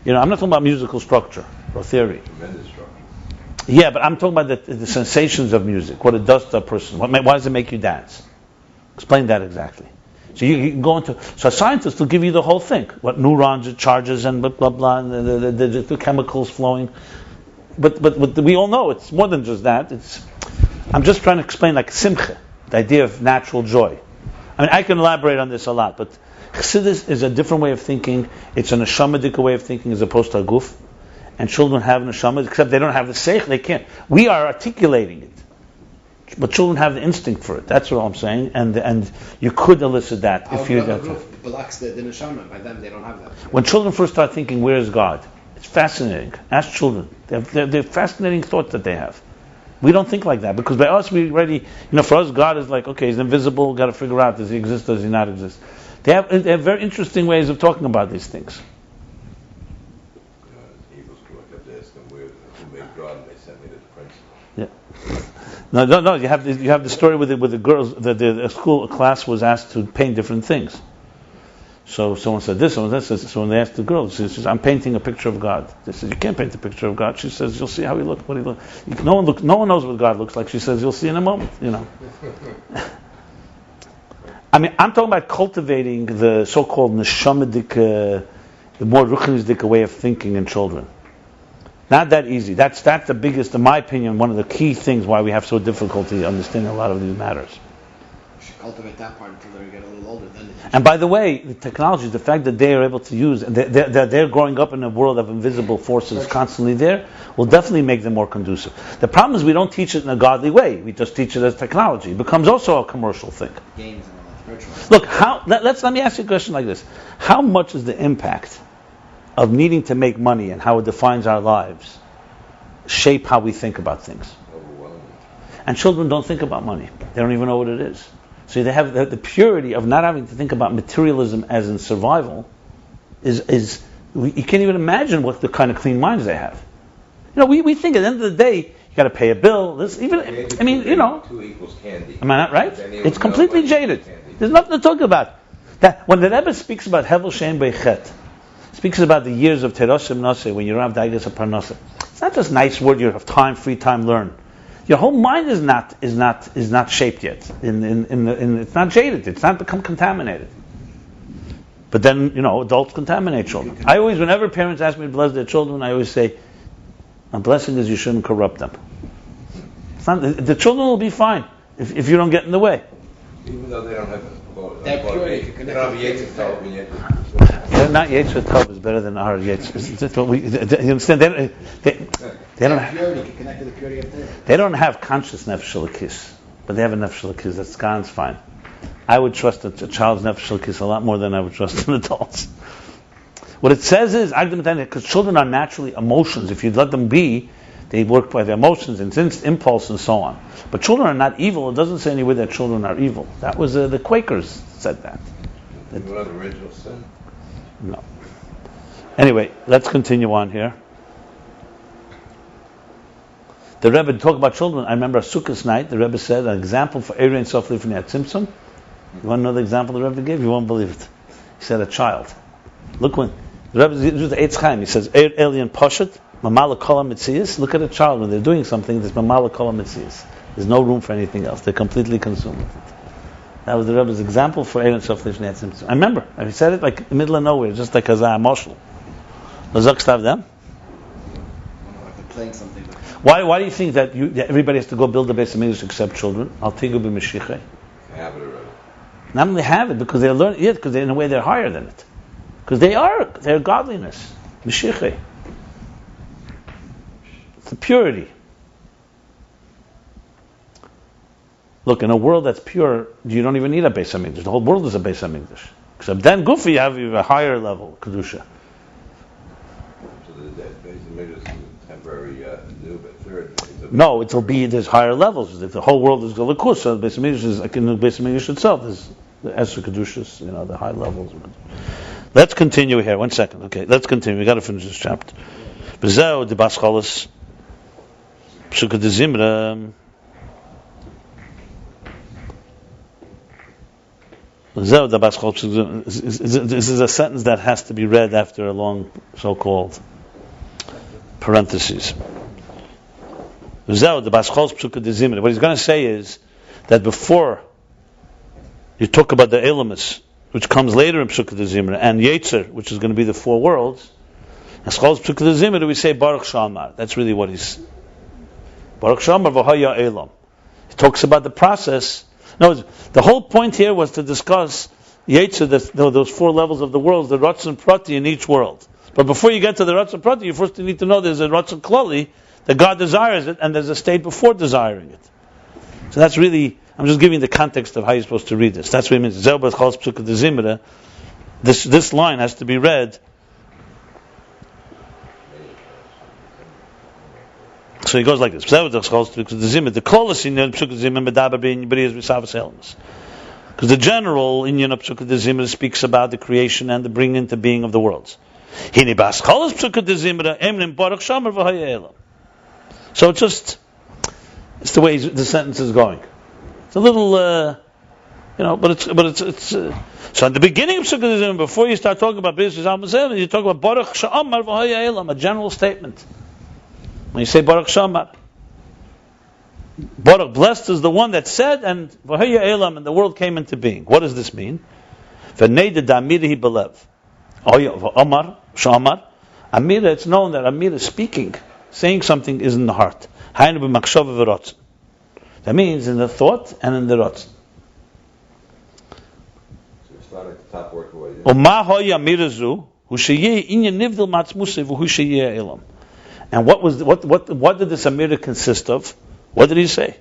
I'm not talking about musical structure or theory. Tremendous structure. Yeah, but I'm talking about the sensations of music, what it does to a person. Why does it make you dance? Explain that exactly. So you can go into... So a scientist will give you the whole thing. What neurons it charges and blah, blah, blah, and the chemicals flowing. But we all know it's more than just that. I'm just trying to explain like simcha, the idea of natural joy. I mean, I can elaborate on this a lot, but Chassidus is a different way of thinking. It's a neshamadik way of thinking as opposed to a guf. And children have neshama, except they don't have the seich, they can't. We are articulating it. But children have the instinct for it. That's what I'm saying. And you could elicit that if you... The group blocks the neshama. By them, they don't have that. When children first start thinking, where is God? It's fascinating. Ask children. They're fascinating thoughts that they have. We don't think like that because by us we already, for us God is like, okay, He's invisible. Got to figure out, does He exist? Does He not exist? They have very interesting ways of talking about these things. Hebrews grew up to ask them who made God, and they sent me to the principal. Yeah. No. You have the story with the girls. A class was asked to paint different things. So someone said this, someone said this. So when they asked the girl, she says, "I'm painting a picture of God." They said, "You can't paint a picture of God." She says, "You'll see how He looks. What He looks. No one knows what God looks like." She says, "You'll see in a moment." I mean, I'm talking about cultivating the so-called neshamadik, the more ruchnisdik way of thinking in children. Not that easy. That's the biggest, in my opinion, one of the key things why we have so difficulty understanding a lot of these matters. You should cultivate that part until they get a little older. And by the way, the technology, the fact that they are able to use, they're growing up in a world of invisible forces constantly there, will definitely make them more conducive. The problem is we don't teach it in a godly way. We just teach it as technology. It becomes also a commercial thing. Games and all that, virtual. Look, let me ask you a question like this. How much is the impact of needing to make money and how it defines our lives shape how we think about things? Overwhelming. And children don't think about money. They don't even know what it is. So they have the purity of not having to think about materialism as in survival you can't even imagine what the kind of clean minds they have. We think at the end of the day, you got to pay a bill. 2 equals candy. Am I not right? It's completely jaded. There's nothing to talk about. That when the Rebbe speaks about Hevel Shem Beichet, speaks about the years of Teroshim Noseh, when you don't have Daigas of Parnaseh. It's not just nice word. You have time, free time, learn. Your whole mind is not shaped yet. It's not jaded. It's not become contaminated. But then adults contaminate children. I always, whenever parents ask me to bless their children, I always say, "A blessing is you shouldn't corrupt them." The children will be fine if you don't get in the way. Even though they don't have They're pure. they don't have Yetzer Tov and yet. They're not Yetzer Tov is better than our Yetzer. You understand? They don't have purity. You connect to the purity of this. They don't have conscious nefesh elokis, but they have a nefesh elokis. That's God's fine. I would trust a child's nefesh elokis a lot more than I would trust an adult's. What it says is, because children are naturally emotions. If you let them be, they work by their emotions and impulse and so on. But children are not evil. It doesn't say anywhere that children are evil. That was the Quakers said that. What about original sin? No. Anyway, let's continue on here. The Rebbe talked about children. I remember a Sukkot night. The Rebbe said an example for Erein Sof Lifnei Tzimtzum. You want to know the example the Rebbe gave? You won't believe it. He said a child. Look when the Rebbe used the Eitz Chaim. He says Alien Poshet Mamala Kol HaMetzias. Look at a child when they're doing something. There's Mamala Kol HaMetzias. There's no room for anything else. They're completely consumed with it. That was the Rebbe's example for Erein Sof Lifnei Tzimtzum. I remember. He said it like in the middle of nowhere, just like Hazah Moshel. Lazak stav them. Like playing something. Why do you think that everybody has to go build a Beis HaMikdash except children? Al tigu b'Mashiach. Have it already. Not only have it because they learn it, because in a way they're higher than it. Because they're godliness. Mashiach. It's the purity. Look, in a world that's pure, you don't even need a Beis HaMikdash. The whole world is a Beis HaMikdash. Except then, Gufi, you have a higher level Kedusha. So the Beis HaMikdash is temporary new, but third. No, there's higher levels. If the whole world is Galakus, so the Beis HaMikdash is like in the Beis HaMikdash itself. There's the Esher Kedushas, the high levels. Let's continue here. 1 second. Okay, let's continue. We got to finish this chapter. B'zeu de Bascholis Psukkah de Zimra. B'zeu de Bascholis. This is a sentence that has to be read after a long so-called parentheses. B'zeu de Bascholis Psukkah de Zimra. What he's going to say is that before you talk about the Elamus, which comes later in Psukkah de Zimra, and Yetzer, which is going to be the 4 worlds, as called Psukkah de Zimra, we say Baruch Shamar. That's really what he's. Baruch Shamar v'haya Elam. He talks about the process. No, the whole point here was to discuss Yetzer, those 4 levels of the worlds, the Ratzon Prati in each world. But before you get to the Ratzon Prati, you first need to know there's a Ratzon Klali, that God desires it, and there's a state before desiring it. So that's really. I'm just giving the context of how you're supposed to read this. That's what it means. This line has to be read So he goes like this. Because the general Inyan of Psukkah de Zimra speaks about the creation and the bringing into being of the worlds. So it's the way the sentence is going. It's a little, but it's. So at the beginning of Psukkah de Zimra, before you start talking about business, you talk about Boruch Sha'amar v'haya elam, a general statement. When you say Baruch Shamar, Baruch, blessed is the one that said, and V'haya Elam, and the world came into being. What does this mean? V'neida da'amirihi belev. Amar, Shamar. Amira, it's known that Amira speaking, saying something is in the heart. Hainu b'makshava v'rotzen. That means in the thought and in the rotzen. So we start at the top work away. Oma hoya Amira zu, hu sheyeh inyan nivdil matzmuseh v'hu sheyeh Elam. And what did this Amira consist of? What did he say?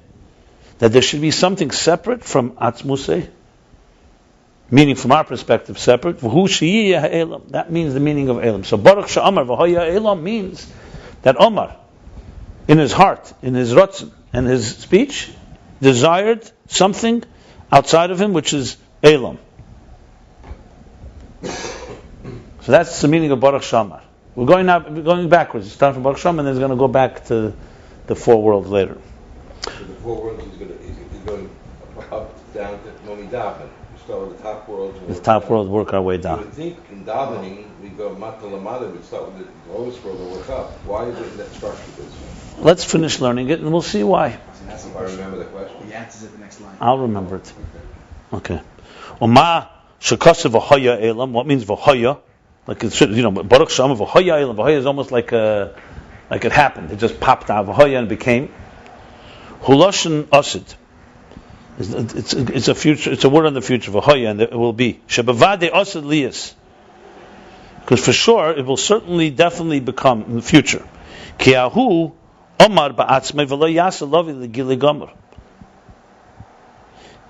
That there should be something separate from Atzmusei, meaning from our perspective separate. That means the meaning of Elam. So Baruch Sha'amar v'haya Elam means that Omar, in his heart, in his rotzen, and his speech, desired something outside of him, which is Elam. So that's the meaning of Baruch Sha'amar. We're going backwards. It's starting from Baruch Shem, and then it's going to go back to the four worlds later. So the four worlds is going up, down to when we daven. We start with the top world. The top world, work our way down. You would think in davening we go matalamada. We start with the lowest world and work up. Why is it in that structure this way? Let's finish learning it, and we'll see why. If I remember the question. He answers it the next line. I'll remember it. Okay. Oma shekasa v'haya elam. What means v'haya? Like it should, Baruch Shem v'haya elam. V'haya is almost like it happened. It just popped out v'haya and became. Huloshin asid. It's a future. It's a word on the future v'haya, and it will be shebavade asid liyas. Because for sure it will certainly, definitely become in the future. Kiahu Omar ba'atzmei v'lo yasa lovi l'gili gomer.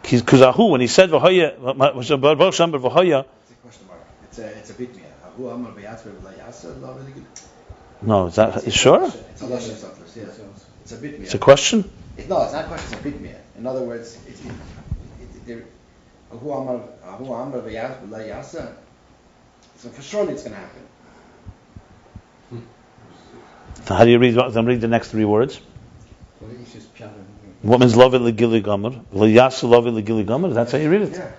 Because Ahu, when he said v'haya, Baruch Shem v'haya. It's a question mark. It's a bit mehr. Ahu Omar ba'atzmei v'lo yasa lovi l'gili. No, is that sure? It's a lashon sotlas. Yeah, it's a bit mehr. It's a question. It's not a question. It's a bit mehr. In other words, Ahu Omar ba'atzmei v'lo yasa. So for sure it's going to happen. So how do you read? Then read the next three words. What means love legili gomer? L'yasu love legili gomer. That's how you read it. Yeah.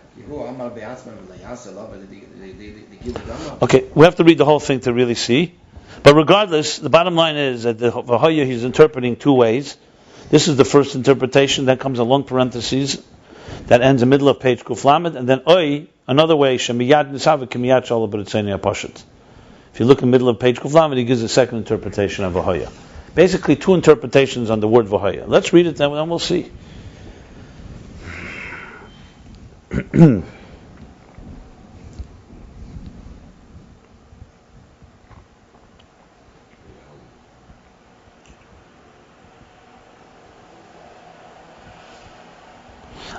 Okay, we have to read the whole thing to really see. But regardless, the bottom line is that the V'haya he's interpreting two ways. This is the first interpretation. Then comes a long parentheses that ends in the middle of page Kuflamed, and then Oi, another way, Shemiyad Nisavik Kimiyad Shalom B'Ritzeni Apashat. If you look in the middle of page Kuflamed, he gives a second interpretation of V'haya. Basically, two interpretations on the word V'haya. Let's read it, then we'll see.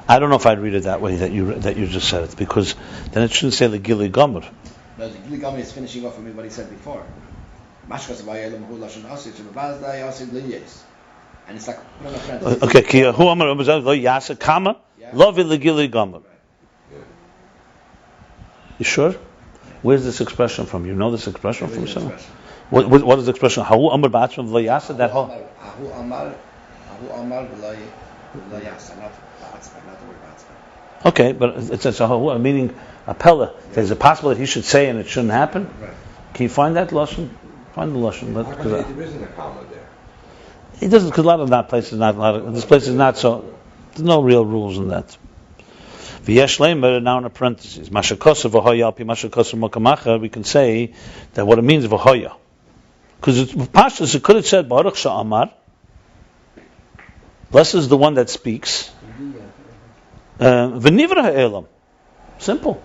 I don't know if I'd read it that way that you just said it, because then it shouldn't say the Gili Gomer. No, the Gili Gomer is finishing off with what he said before. And it's like put on a parenthesis. Okay, who Amar lo yasa kama love the Gili Gomer. You sure? Where's this expression from? You know this expression from somewhere? What is the expression? Hahu Amar ba'atzma lo yasa, that whole. Hahu Amar lo yasa, not the word ba'atzma. Okay, but it's a meaning a pella. Is it possible that he should say and it shouldn't happen? Right. Can you find that lashon? Find the lashon. How come there isn't a comma there? He doesn't, because a lot of that place is not. This place is not so. There's no real rules in that. V'yesh leimer, now in a parentheses. Mashakosa v'hoya alpi mashakosa mokamacha. We can say that what it means v'hoya, because it's pashtus. It could have said Baruch Sha'amar. Blessed is the one that speaks. V'nivra ha'elam. Simple.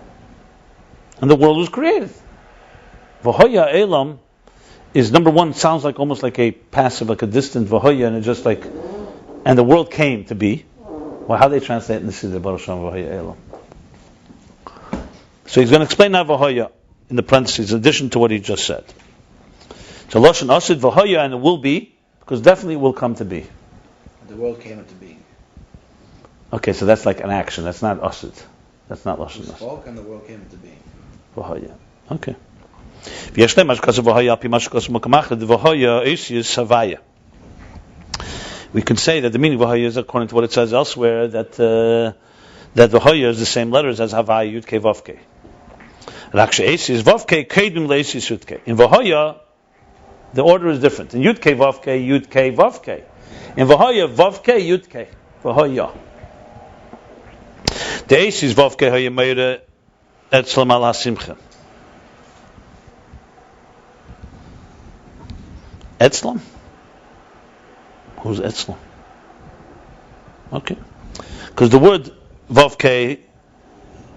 And the world was created. V'hoya elam is, number one, sounds like almost like a passive, like a distant v'hoya, and it's just like, and the world came to be. Well, how they translate in the Siddur Baruch Shem v'hoya elam. So he's going to explain now v'hoya in the parentheses, in addition to what he just said. So lashon asid v'hoya, and it will be because definitely it will come to be. The world came into being. Okay, so that's like an action. That's not asid. That's not He lashon asid. spoke and the world came into being. V'hoya. Okay. V'yashlem mashkasav v'hoya al pi mashkasav makamachad v'hoya eisius havaya. We can say that the meaning of v'hoya is according to what it says elsewhere that v'hoya is the same letters as havaya yud ke vav ke. Rakshe eisius vav ke kedim leisius yud ke. In v'hoya, the order is different. In yud ke vav ke yud ke vav ke. In v'hoya vav ke yud ke v'hoya. The eisius vav ke hoya meire etzlam al hasimcha. Etzlam? Who's Etzlam? Okay. Because the word Vavke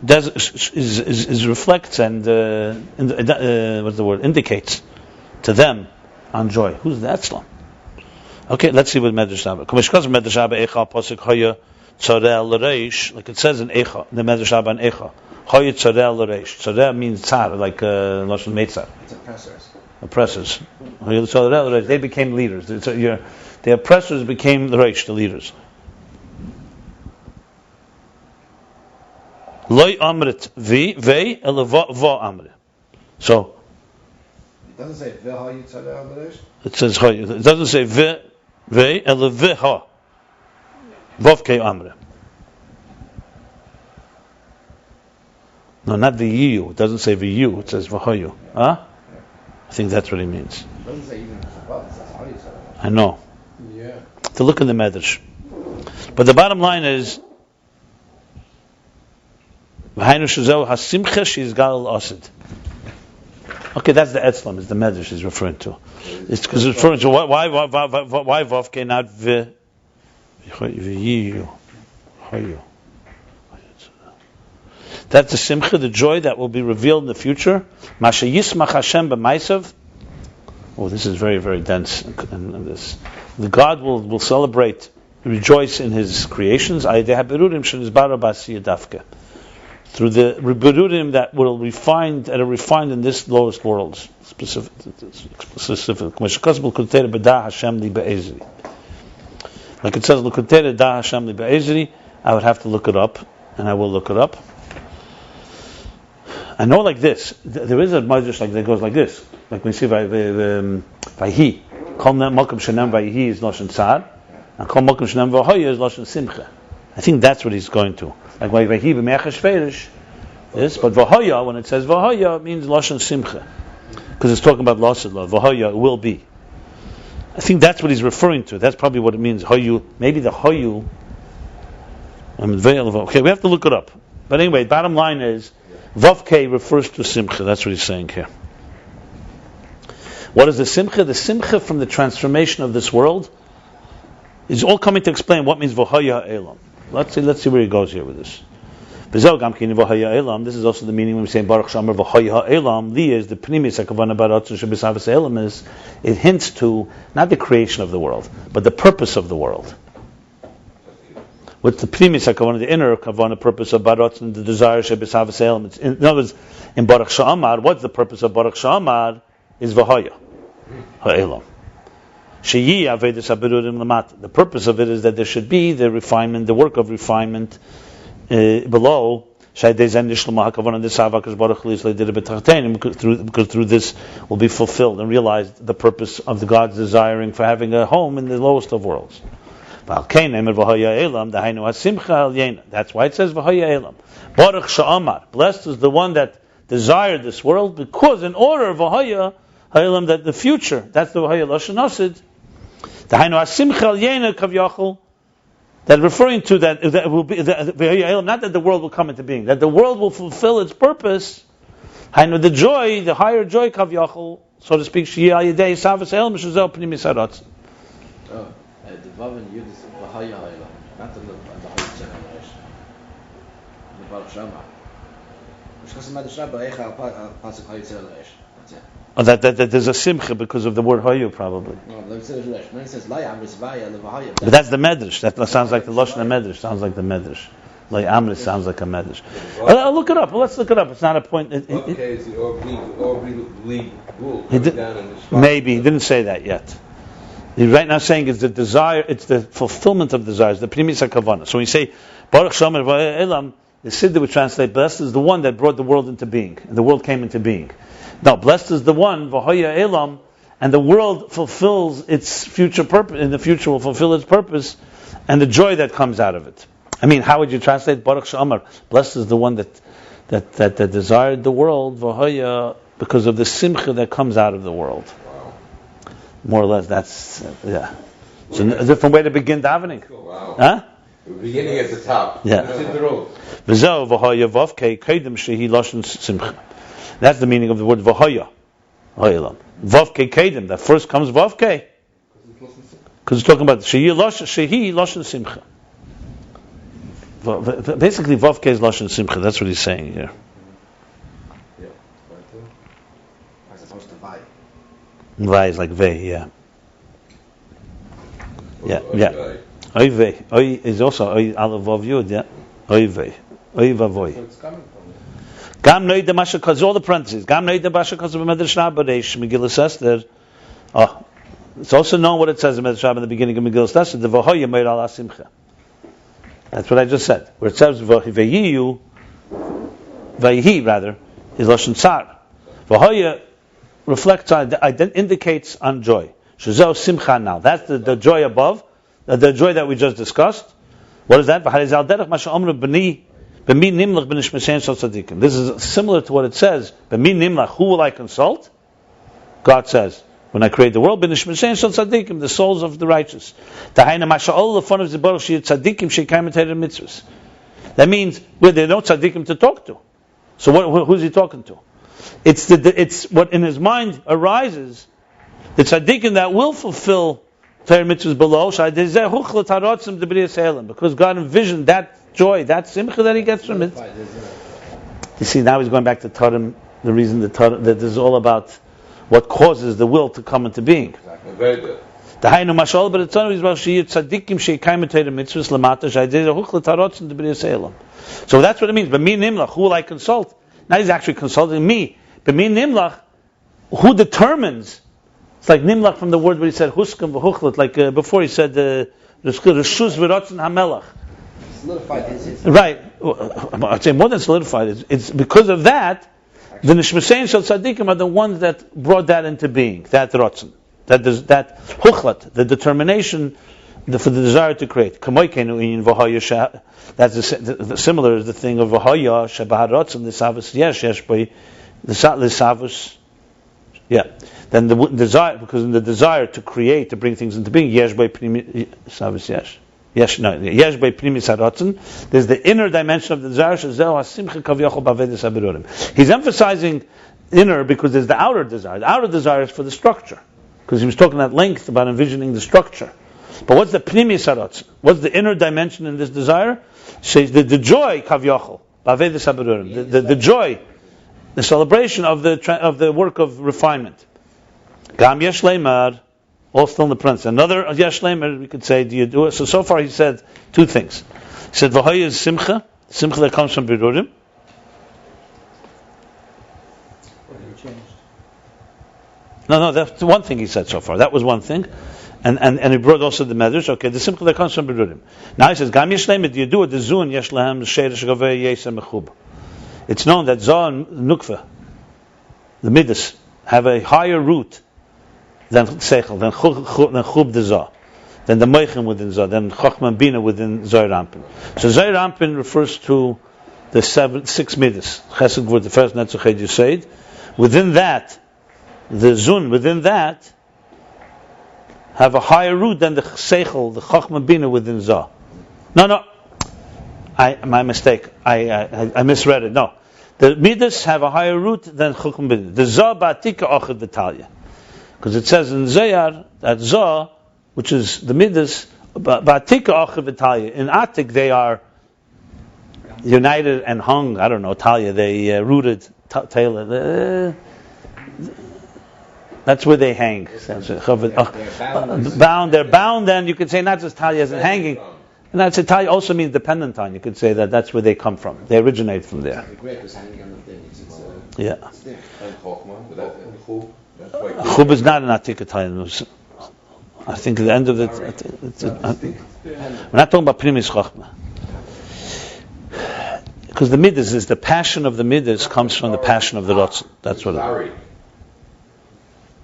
is reflects and what's the word? Indicates to them on joy. Who's the Etzlam? Okay, let's see what Medrash Rabbi. Like it says in Echa, the Medrash Rabbi in Echa. Hoya tzareh l'reish. Tzareh means tzar, like lashon meitzar. It's oppressors. Oppressors. They became leaders. The oppressors became the reish, the leaders. Loi amrit ve ele va amrit. So It doesn't say v'ha yitzareh al-reish. it says hoya. It doesn't say ve ele veha. Vovke amrit. No, not v'yu. It doesn't say v'yu. It says v'hoyu. Huh? I think that's what he means. It doesn't say even v'ha. It says ha yitzareh. I know. Yeah. To look in the Medrash. But the bottom line is, V'hainu shezeu hasimcha sheizgal asid. Okay, that's the Etzlam, is the Medrash is referring to. It's because it's referring to why Vavke not v'yiyu. That's the simcha, the joy that will be revealed in the future. Masha yismach Hashem b'maisav. Oh, this is very, very dense. And this, the God will celebrate, rejoice in His creations. Through the berurim that will refined in this lowest worlds, specific. Like it says, I would have to look it up, and I will look it up. I know like this. There is a Medrash like that goes like this. Like we see by Vayhi. Kol Malkum Shenem Vayhi is Lashon Tzar, and Kol Malkum Shenem V'hoya is Lashon Simcha. I think that's what he's going to. Like Vayhi b'me'achash feirish. Yes, but V'hoya, when it says V'hoya, it means Lashon Simcha, because it's talking about loss of love. V'hoya will be. I think that's what he's referring to. That's probably what it means. Hoyu, maybe the Hoyu. Okay, we have to look it up. But anyway, bottom line is, Vavke refers to Simcha. That's what he's saying here. What is the Simcha? The Simcha from the transformation of this world is all coming to explain what means V'hoya Elam. Let's see where he goes here with this. This is also the meaning when we say Baruch Shamar V'hoya Elam. Li is the Pnimis HaKavana Baratzon Shebisavas Elam is, it hints to not the creation of the world, but the purpose of the world. What's the Pnimis HaKavana, the inner Kavana purpose of Baratzon, the desire Shebisavas Elam. In other words, in Baruch Shamar, what's the purpose of Baruch Shamar? Is V'hoya Ha'elam. Sheyi Avedis HaBerurim Lamat. The purpose of it is that there should be the refinement, the work of refinement below. Because through this will be fulfilled and realized the purpose of the God's desiring for having a home in the lowest of worlds. That's why it says V'hoya Elam. Baruch Sha'amar. Blessed is the one that desired this world, because in order of V'hoya Elam, that the future, that's the V'hoya Lashon Asid. That referring to that will be not that the world will come into being, that the world will fulfill its purpose. The joy, the higher joy, kavyachol, so to speak, shiyah yedei savas el mishuzel pnim yisaratz. Oh, the vav and yud is v'hoya elam, not the v'hoya tzareh. The Baruch Shama. Mishkas Medrash Rabbi Eicha pasuk hoya tzareh. That's it. Oh, that there's a simcha because of the word hoyu, probably. No, it says Lai Amris Vaya Levahaya. But that's the medrash. That sounds like the lashon medrash. Sounds like the medrash. Like Amris sounds like a medrash. I'll look it up. Let's look it up. It's not a point. Maybe he didn't say that yet. He's right now saying it's the desire, it's the fulfillment of desires, the primis hakavana. So when you say Baruch Shomer Elam, the Siddur would translate, blessed is the one that brought the world into being, and the world came into being. Now, blessed is the one, V'hoya Elam, and the world fulfills its future purpose, in the future will fulfill its purpose, and the joy that comes out of it. I mean, how would you translate Baruch Shomer? Blessed is the one that desired the world, V'hoya, because of the simcha that comes out of the world. More or less, that's, yeah. It's a different way to begin davening. Wow. Huh? We're beginning at the top. Yeah. It's in the road. V'zo v'hoya v'vkei kedem shehi lashon simcha. That's the meaning of the word v'hoya. V'vkei kedem. That first comes v'vkei. Because it's talking about shehi lashon simcha. Basically, v'vkei is lashon simcha. That's what he's saying here. Yeah. As opposed to vai. Vai is like vei, yeah. Yeah. Oy vei. Oy is also oy aleph vav yud, yeah. Oy vei. Oy vavoy. So it's coming from it. Gam noid masha kaz, all the parentheses. Gam noid masha kaz b'medrash Rabbi Megillah Esther. Oh, it's also known what it says in Medrash Rabbi in the beginning of Megillah Esther. The v'hoya meir ala simcha. That's what I just said. Where it says v'yiyu, v'yihi rather, is lashon tsar. V'hoya reflects on, indicates on joy. Shazau simcha now. That's the joy above, the joy that we just discussed. What is that? This is similar to what it says. Who will I consult? God says, when I create the world, the souls of the righteous. That means where there are no tzaddikim to talk to. So who's he talking to? It's what in his mind arises. The tzaddikim that will fulfill Torah mitzvahs below, because God envisioned that joy, that simcha that he gets from it. You see, now he's going back to Torah, the reason that this is all about what causes the will to come into being. Exactly. Very good. So that's what it means. Who will I consult? Now he's actually consulting me. Who determines? It's like nimlach from the word where he said huskam v'huchlat, like before he said reshus v'rotzen hamelach. Solidified his. Right. I'd say more than solidified. It's because of that, the nishmasein shel tzaddikim are the ones that brought that into being, that rotzen, that huchlat, the determination for the desire to create. That's similar as the thing of v'haya shebahar rotzen l'savus yesh by l'savus. Yeah. Then the desire, because in the desire to create, to bring things into being, yesh by primi savus yesh. Yesh by primi sarotzen. There's the inner dimension of the desire. He's emphasizing inner because there's the outer desire. The outer desire is for the structure, because he was talking at length about envisioning the structure. But what's the primi sarotzen? What's the inner dimension in this desire? Says the joy kavyachol b'avedis haberurim. The joy, the celebration of the work of refinement. Gam yesh leimar, all still in the prince. Another yesh leimar, we could say, do you do it? So far he said two things. He said, v'hoya is simcha that comes from birurim. What have you changed? No, that's one thing he said so far. That was one thing. And he brought also the medrash. Okay, the simcha that comes from birurim. Now he says, Gam yesh leimar, do you do it? The zun yesh lehem, sheirish gavei yesem mechub. It's known that Zah and Nukva, the Midas, have a higher root than Seichel, than Chub de Zah, than the Meichen within Zah, than Chochma Bina within Zohar Ampin. So Zohar Ampin refers to the 6 Midas. Chesed Gvur, the first Netzach Yesod. Within that, the Zun, within that, have a higher root than the Seichel, the Chochma Bina within Zah. No. My mistake. I misread it. No, the midas have a higher root than chukum bina. The zah ba'atika ochad v'talya, because it says in Zayar that zah, which is the midas, ba'atika ochad v'talya. In Atik they are united and hung. I don't know talya. They rooted taila. That's where they hang. Bound. They're bound, and you could say not just talya as in hanging. And that's Italian also means dependent on. You could say that's where they come from. They originate from there. The grape is hanging on the thing. Yeah. It's there. And Chochma, but that's in Chub. That's why Chub is not an Atik Italian. I think at the end of it, we're not talking about Pnimis Chochmah. Because the Midas is the passion of the Midas comes from the passion of the Ratzon. That's what it is.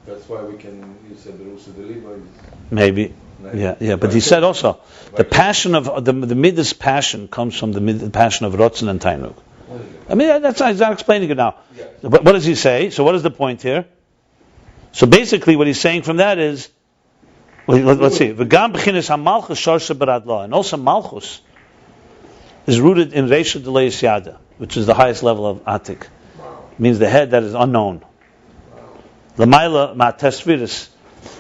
That's why we can, you said the Rusa de Liba is... Maybe. Yeah. But he said also, the passion of the Midas passion comes from the passion of Ratzon and Tainug. I mean, he's not explaining it now. But what does he say? So what is the point here? So basically what he's saying from that is, let's see, V'gam b'chinas ha-malchus shorsha b'radla, and also Malchus is rooted in Reisha D'Leis Yada, which is the highest level of Atik. It means the head that is unknown. L'mayla ma tesviris,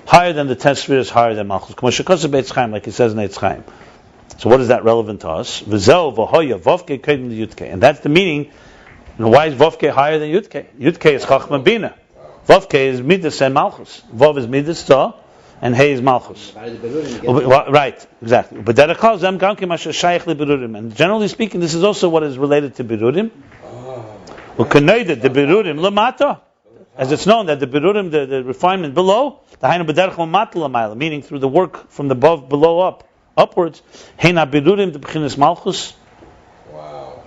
higher than the tesviris, higher than Malchus. K'moshe Beitz Chaim, like he says in Eitz Chaim. So what is that relevant to us? V'zeu v'hoya vovke kedem l'yutke. And that's the meaning. And why is vovke higher than yutke? Yutke is chachma bina. Vovke is midas and Malchus. Vov is midas ta, and Hey is Malchus. Right, exactly. But that calls them gamkim asher shayich leberurim. And generally speaking, this is also what is related to berurim. U'kenoida the berurim lamata, as it's known that the berurim, the refinement below, the hainu b'derech lamata lamayla, meaning through the work from the above below upwards. Heina berurim the b'chinas Malchus. Wow.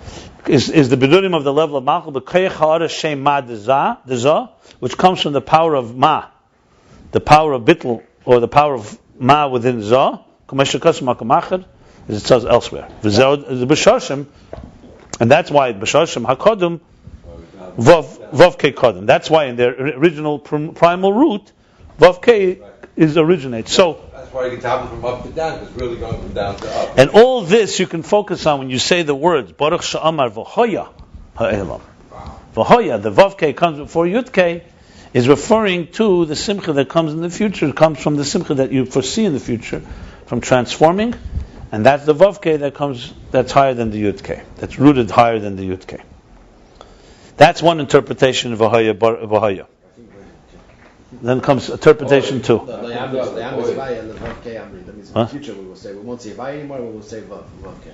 Is the berurim of the level of Malchus, the koyach ha'ara shem ma deza, which comes from the power of ma, the power of bittul, or the power of ma within Zah, as it says elsewhere. The B'Shoshim, and that's why B'Shoshim HaKodum, Vav Ke Kodum. That's why in their original primal root, Vav Ke originates. So that's why you can tap it from up to down, because it's really going from down to up. And all this you can focus on when you say the words Baruch Sha'amar V'Hoya Ha'elam. V'Hoya, the Vav Ke comes before Yud Ke, is referring to the simcha that comes in the future. It comes from the simcha that you foresee in the future, from transforming, and that's the vavke that's higher than the yudke, that's rooted higher than the yudke. That's one interpretation of vahaya. Then comes interpretation two. The Ayin Beis and the vavke amri. That means in the future we will say, we won't say vaya anymore, we will say vavke.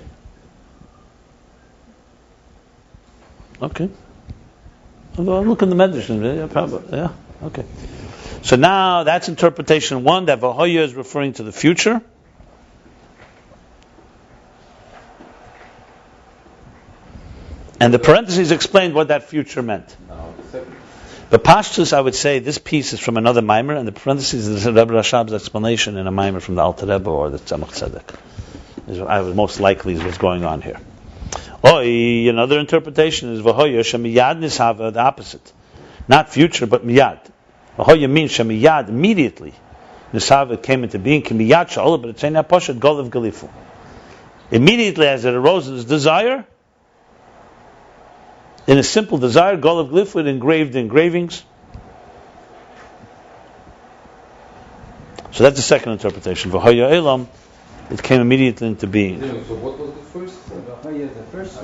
Okay. Look in the Medrash. Yeah, okay. So now that's interpretation one, that Vahoya is referring to the future. And the parentheses explained what that future meant. The Pashtus, I would say, this piece is from another Maimer, and the parentheses is Rebbe Rashab's explanation in a Maimer from the Alter Rebbe or the Tzemach Tzedek. I was most likely is what's going on here. Another interpretation is Vahoya Shemiyad Nishava, the opposite. Not future, but Miyad. Vahoya means Shemiyad, immediately. Nishava came into being, Kimiyad Sha'olah, but it's saying Poshet Golav Galifu. Immediately as it arose in his desire, in a simple desire, Golav Galifu, with engraved engravings. So that's the second interpretation. Vahoya Elam, it came immediately into being. So what was the first?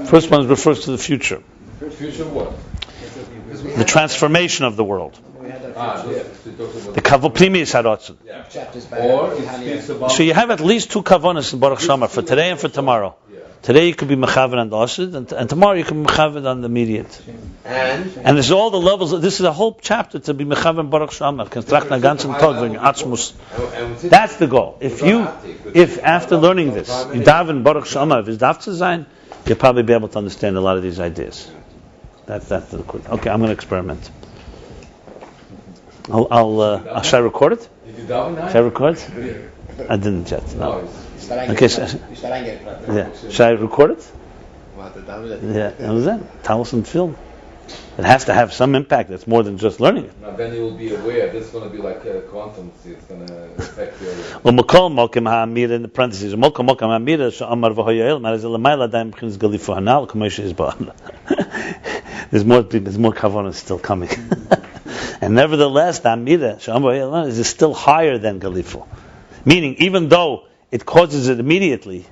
First one refers to the future. Future what? The transformation of the world. The Kavoplimius Harotzen. Or it speaks about... So you have at least two Kavonis in Baruch Shama for today and for tomorrow. Today you could be Mechavid on the Osid, and tomorrow you can be Mechavid on the immediate. And there's all the levels. This is a whole chapter to be Mechavid in Baruch Shama. That's the goal. If after learning this, you daven Baruch Shama, if it's daf to sein, you'll probably be able to understand a lot of these ideas. That's the quick. Okay, I'm going to experiment. Shall I record it? Shall I record it? I didn't yet. No. Okay. Shall I record it? Yeah. Talmud film. It has to have some impact. It's more than just learning it. Now then you will be aware. This is going to be like a quantum. It's going to affect your... U'makol mokim ha'amira in the parentheses. U'makol mokim ha'amira she'amar v'hoya'el ma'az l'mayla da'im b'chinas galifu hanal k'moshe is ba'an. There's more kavanas still coming. And nevertheless, the amira she'amar v'hoya'el is still higher than galifu. Meaning, even though it causes it immediately.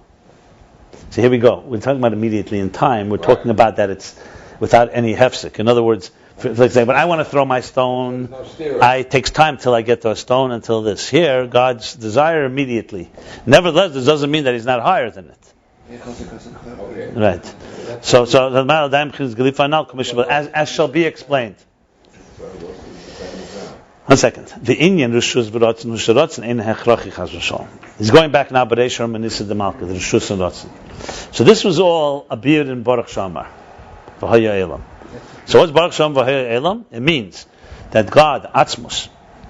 So here we go. We're talking about immediately in time. We're talking about that it's without any hefsek. In other words, for example, when I want to throw my stone, it takes time till I get to a stone until this. Here, God's desire immediately. Nevertheless, this doesn't mean that He's not higher than it. Okay. Right. So as shall be explained. 1 second. The Inyan Rishus V'Ratzin V'Sharatzin Ein Hechrachi Chas V'Shalom. He's going back now, B'Reish Manisa Demalka, the Rishus and Ratzin. So this was all appeared in Baruch Shamar, V'Haya Elam. So what's Baruch Shamar V'Haya Elam? It means that God, Atzmus,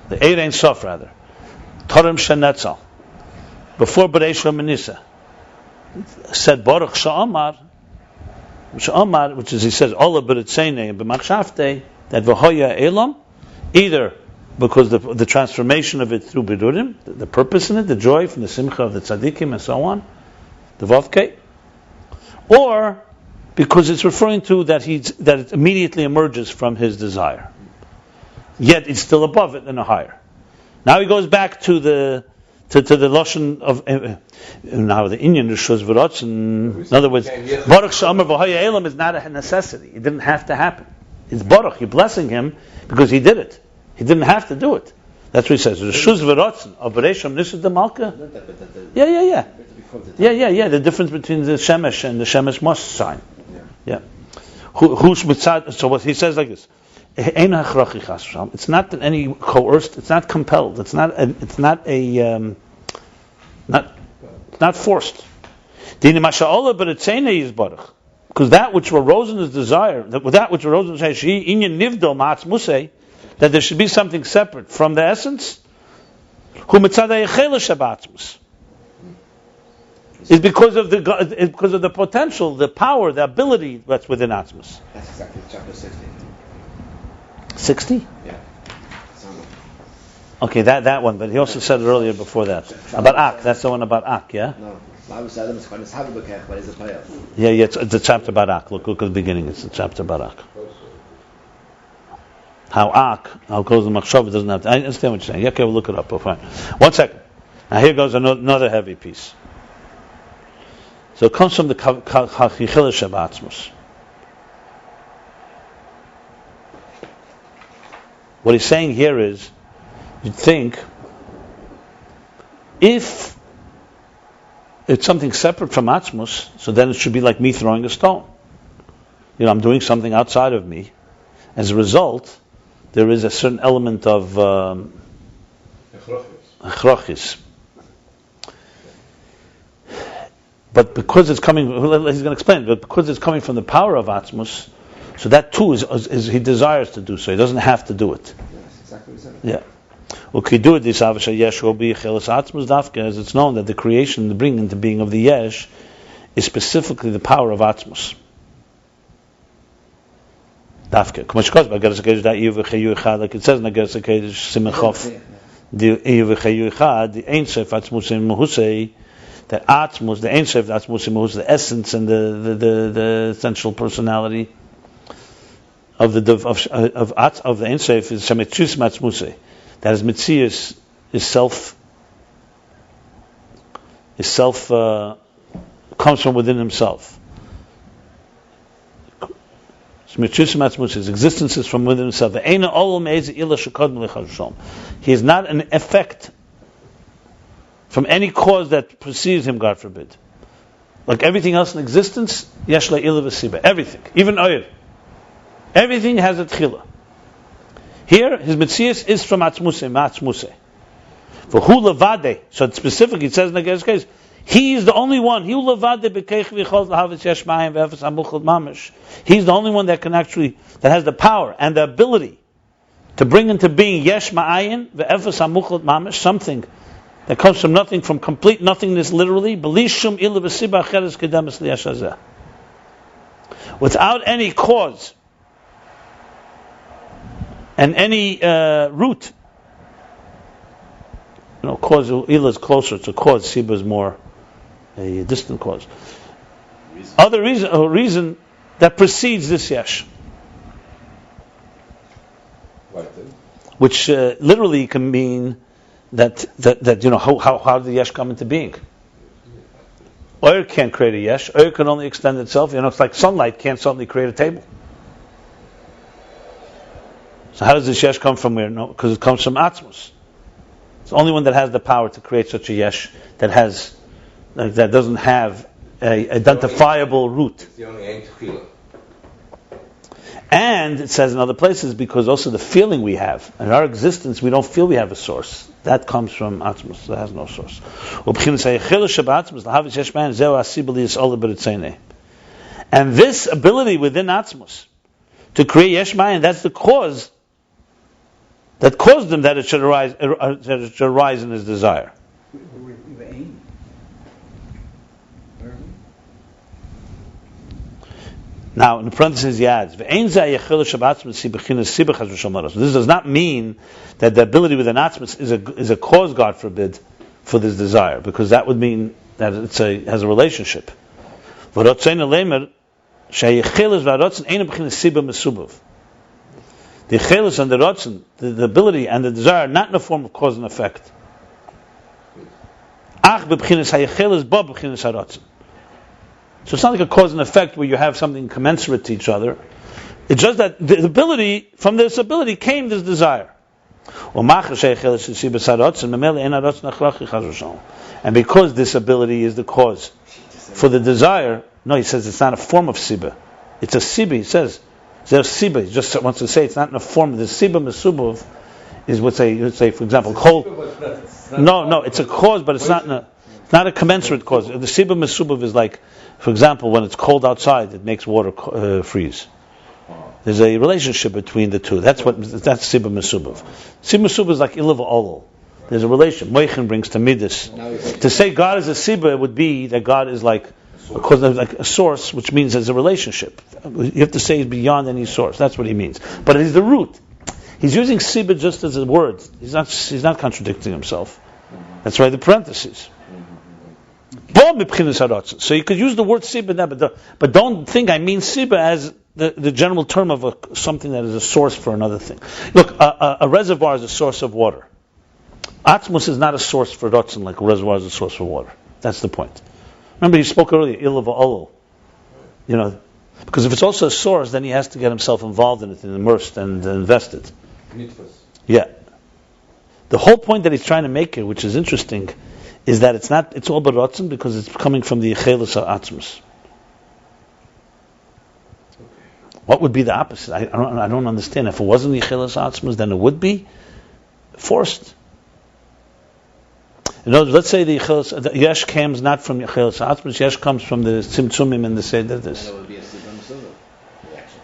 the Eir Ein Sof rather, Torem Shenetzal, before B'Reish Manisa, said Baruch Shamar, which is, he says, Ola B'Ritzeinei and B'Machshavtei, that V'Haya Elam, either because the transformation of it through Bidurim, the purpose in it, the joy from the Simcha of the Tzaddikim and so on, the Vavkei, or because it's referring to that it immediately emerges from his desire. Yet it's still above it and a higher. Now he goes back to the Lashon of now the Inyan Rishus V'Ratzin. In other words, Baruch She'amar V'Haya Elam is not a necessity. It didn't have to happen. It's Baruch. You're blessing him because he did it. He didn't have to do it. That's what he says. Rishus V'Ratzin of B'Reish Manisa Demalka. Yeah. The difference between the Shemesh and the Shemesh Mos sign. Yeah. Who's mitzad? So what he says like this: it's not that any coerced. It's not compelled. It's not forced. Because that which arose in his desire, that which arose in his desire, that there should be something separate from the essence, is because of the potential, the power, the ability that's within Atzmus. That's exactly chapter 60. 60? Yeah. Okay, that one, but he also said it earlier before that. About Ak, that's the one about Ak, yeah? No. It's a Yeah, it's the chapter about Ak. Look at the beginning, it's the chapter about Ak. How goes the Machshav, doesn't have to. I understand what you're saying. Okay, we'll look it up. We'll find. 1 second. Now here goes another heavy piece. So it comes from the Chachichil Shabbatzmus. What he's saying here is, you'd think, if it's something separate from Atzmus, so then it should be like me throwing a stone. I'm doing something outside of me. As a result, there is a certain element of Echrachis. But because it's coming, he's going to explain, but because it's coming from the power of Atzmus, so that too is he desires to do so. He doesn't have to do it. That's exactly what he said. Yeah. As it's known that the creation, the bringing into being of the Yesh, is specifically the power of Atzmus. Like it says in Ageres HaKedesh Simachov, the Ein Sof Atzmus in Mahusei, that Atzmus, the Ein Sof Atzmus in Mahusei, the essence and the essential personality of the Ein Sof is Shemetzus Matzmusei. That his Metzius comes from within himself. His existence is from within himself. He is not an effect from any cause that precedes him, God forbid. Like everything else in existence, yesh la'ila v'siba. Everything, even oil. Everything has a tchila. Here, his Metzius is from Atzmusei. For hu levade, so specifically it says in the case, he is the only one. He's the only one that can actually, that has the power and the ability to bring into being yesh ma'ayin ve'efes hamuchot mamish, something that comes from nothing, from complete nothingness, literally. Without any cause and any root. Cause ila is closer to cause. Siba is more a distant cause. Other reason that precedes this yesh, which literally can mean that how did the yesh come into being? Oil can't create a yesh. Oil can only extend itself. It's like sunlight can't suddenly create a table. So how does this yesh come from where? No, because it comes from Atzmus. It's the only one that has the power to create such a yesh that doesn't have a identifiable root. It's the only ein tefillah. And it says in other places, because also the feeling we have, in our existence, we don't feel we have a source. That comes from Atzmus, that has no source. And this ability within Atzmus to create Yesh Mayin, that's the cause that caused him that it should arise in his desire. Now, in the parentheses, he adds, this does not mean that the ability within Atzmus is a cause, God forbid, for this desire, because that would mean that it has a relationship. The chelis and the rotzen, the ability and the desire, are not in the form of cause and effect. So it's not like a cause and effect where you have something commensurate to each other. It's just that the ability, from this ability came this desire. And because this ability is the cause for the desire, no, he says it's not a form of siba. It's a siba, he says. There's siba. He just wants to say it's not in a form. The siba mesubav is what say, for example, cold. No, it's a cause, but it's not a commensurate cause. The siba mesubav is like, for example, when it's cold outside, it makes water freeze. There's a relationship between the two. That's siba mesubav. Siba mesubav is like ilav olol. There's a relation. Moichin brings to midas. To say God is a siba would be that God is like a source, which means there's a relationship. You have to say he's beyond any source. That's what he means. But he's the root. He's using siba just as a word. He's not contradicting himself. That's why the parentheses. So you could use the word siba there, but don't think I mean siba as the general term of something that is a source for another thing. Look, a reservoir is a source of water. Atzmus is not a source for rotzen like a reservoir is a source for water. That's the point. Remember, he spoke earlier, ilav olol. Because if it's also a source, then he has to get himself involved in it and immersed and invested. Yeah. The whole point that he's trying to make here, which is interesting, is that it's all barotzen because it's coming from the yechelis atzmus. What would be the opposite? I don't understand. If it wasn't the yechelis atzmus, then it would be forced. In other words, let's say the yesh comes not from yechelis atzmus. Yesh comes from the tzimtzumim and the seder. This. That would be a siba reaction.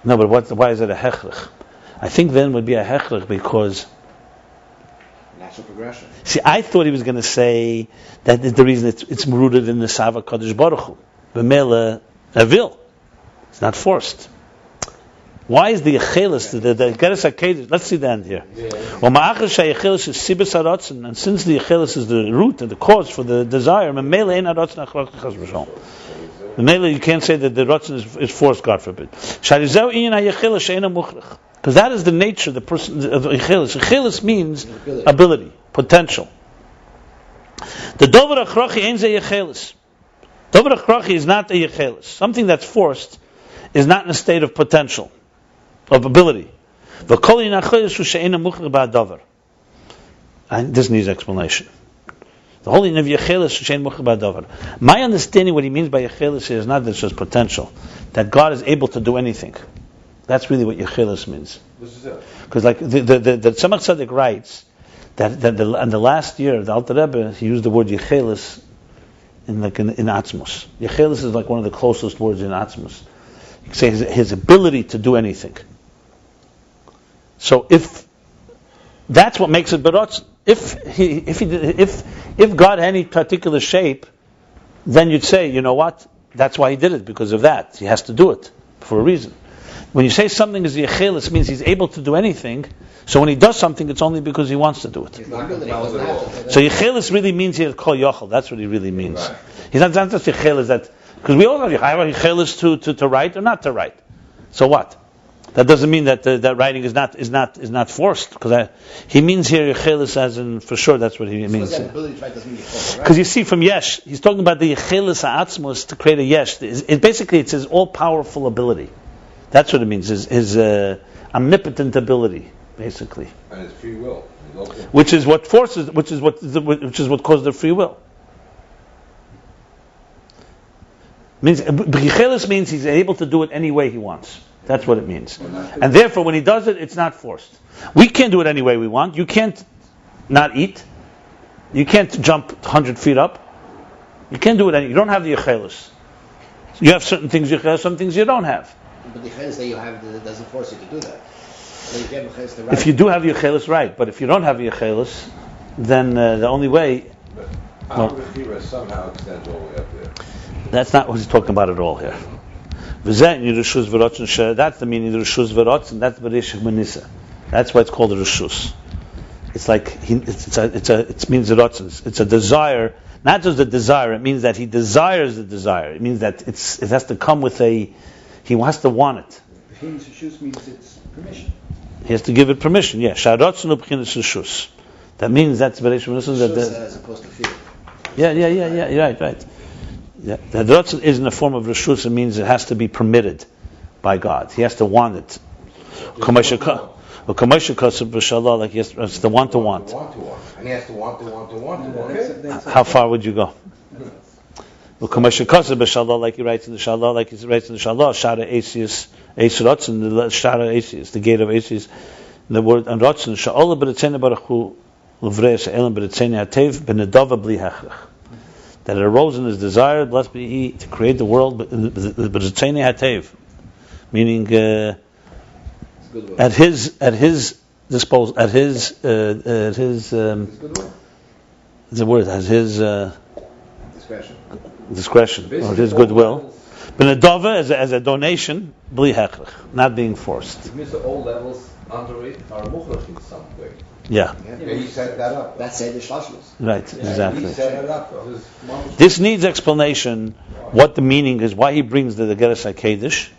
No, but why is it a hechrich? I think then it would be a hechrich because natural progression. See, I thought he was going to say that the reason it's rooted in the Sava Kadosh Baruch Hu. B'mela avil. It's not forced. Why is the Yechelis, the Geras HaKedesh, let's see the end here. And since the Yechelis is the root and the cause for the desire, b'mela you can't say that the Ratzon is forced, God forbid. Because that is the nature of the person of Yechelis. Yechelis means ability, potential. The Dover Achrochi ain't a Yechelis. Dover Achrochi is not a Yechelis. Something that's forced is not in a state of potential, of ability. And this needs explanation. The whole name of Yechelis Shein Muchar Ba'Davar. My understanding what he means by Yechelis is not that it's just potential, that God is able to do anything. That's really what Yechelis means. Because like the Tzemach Tzedek writes that in the last year, the Alter Rebbe, he used the word Yechelis in Atzmus. Yechelis is like one of the closest words in Atzmus. You can say his ability to do anything. So if that's what makes it Berotz, if God had any particular shape, then you'd say, you know what? That's why he did it, because of that. He has to do it for a reason. When you say something is Yechelis, means he's able to do anything. So when he does something, it's only because he wants to do it. So Yechelis really means here Kol Yochel. That's what he really means. Right. He's not just Yechelis that, because we all have Yechelis to write or not to write. So what? That doesn't mean that that writing is not forced, because he means here Yechelis as in for sure. That's what he means. Because you see from Yesh, he's talking about the Yechelis Ha'atzmos to create a Yesh. It's his all powerful ability. That's what it means. His omnipotent ability, basically. And his free will, which is what caused the free will. Yechelis means he's able to do it any way he wants. That's what it means. And therefore, when he does it, it's not forced. We can't do it any way we want. You can't not eat. You can't jump 100 feet up. You can't do it. You don't have the yechelis. You have certain things you have, some things you don't have. But the yechelis that you have doesn't force you to do that. If you do have the yechelis, right. But if you don't have the yechelis, then the only way... Our somehow extends all the way up there. That's not what he's talking about at all here. That's the meaning of the Rishus V'rotzen. That's Bereshit Menisa. That's why it's called a Rishus. It's like it means the Rotzen. It's a desire, not just a desire. It means that he desires the desire. It means that it has to come with he has to want it. Rishus means it's permission. He has to give it permission. Yeah, Sharotzen Ubchinas Rishus. That means that's Bereshit Menisa. As opposed to fear. Yeah. Right. Yeah. The Rotzen isn't a form of Rishus. It means it has to be permitted by God. He has to want it. Like he has to want to want. And he has to want. How far would you go? Like he writes in the Shalah, Shara Asius, Eis Rotzen, the Shara Asius, the gate of Asius. The word and Rotzen, Sha'olah b'retzene baruchu l'vreis elam b'retzene hatev b'nedava bli hechrach. That it arose in his desire, blessed be he, to create the world b'retzene hatev, meaning at his disposal, at his discretion or his goodwill. B'nedava as a donation, bli hechrach, not being forced. It means that all levels under it are muchrach in some way. Yeah. He set that up. That's the Shlashlos. Right, exactly. He set it up. This needs explanation, what the meaning is, why he brings the Geras HaKedesh.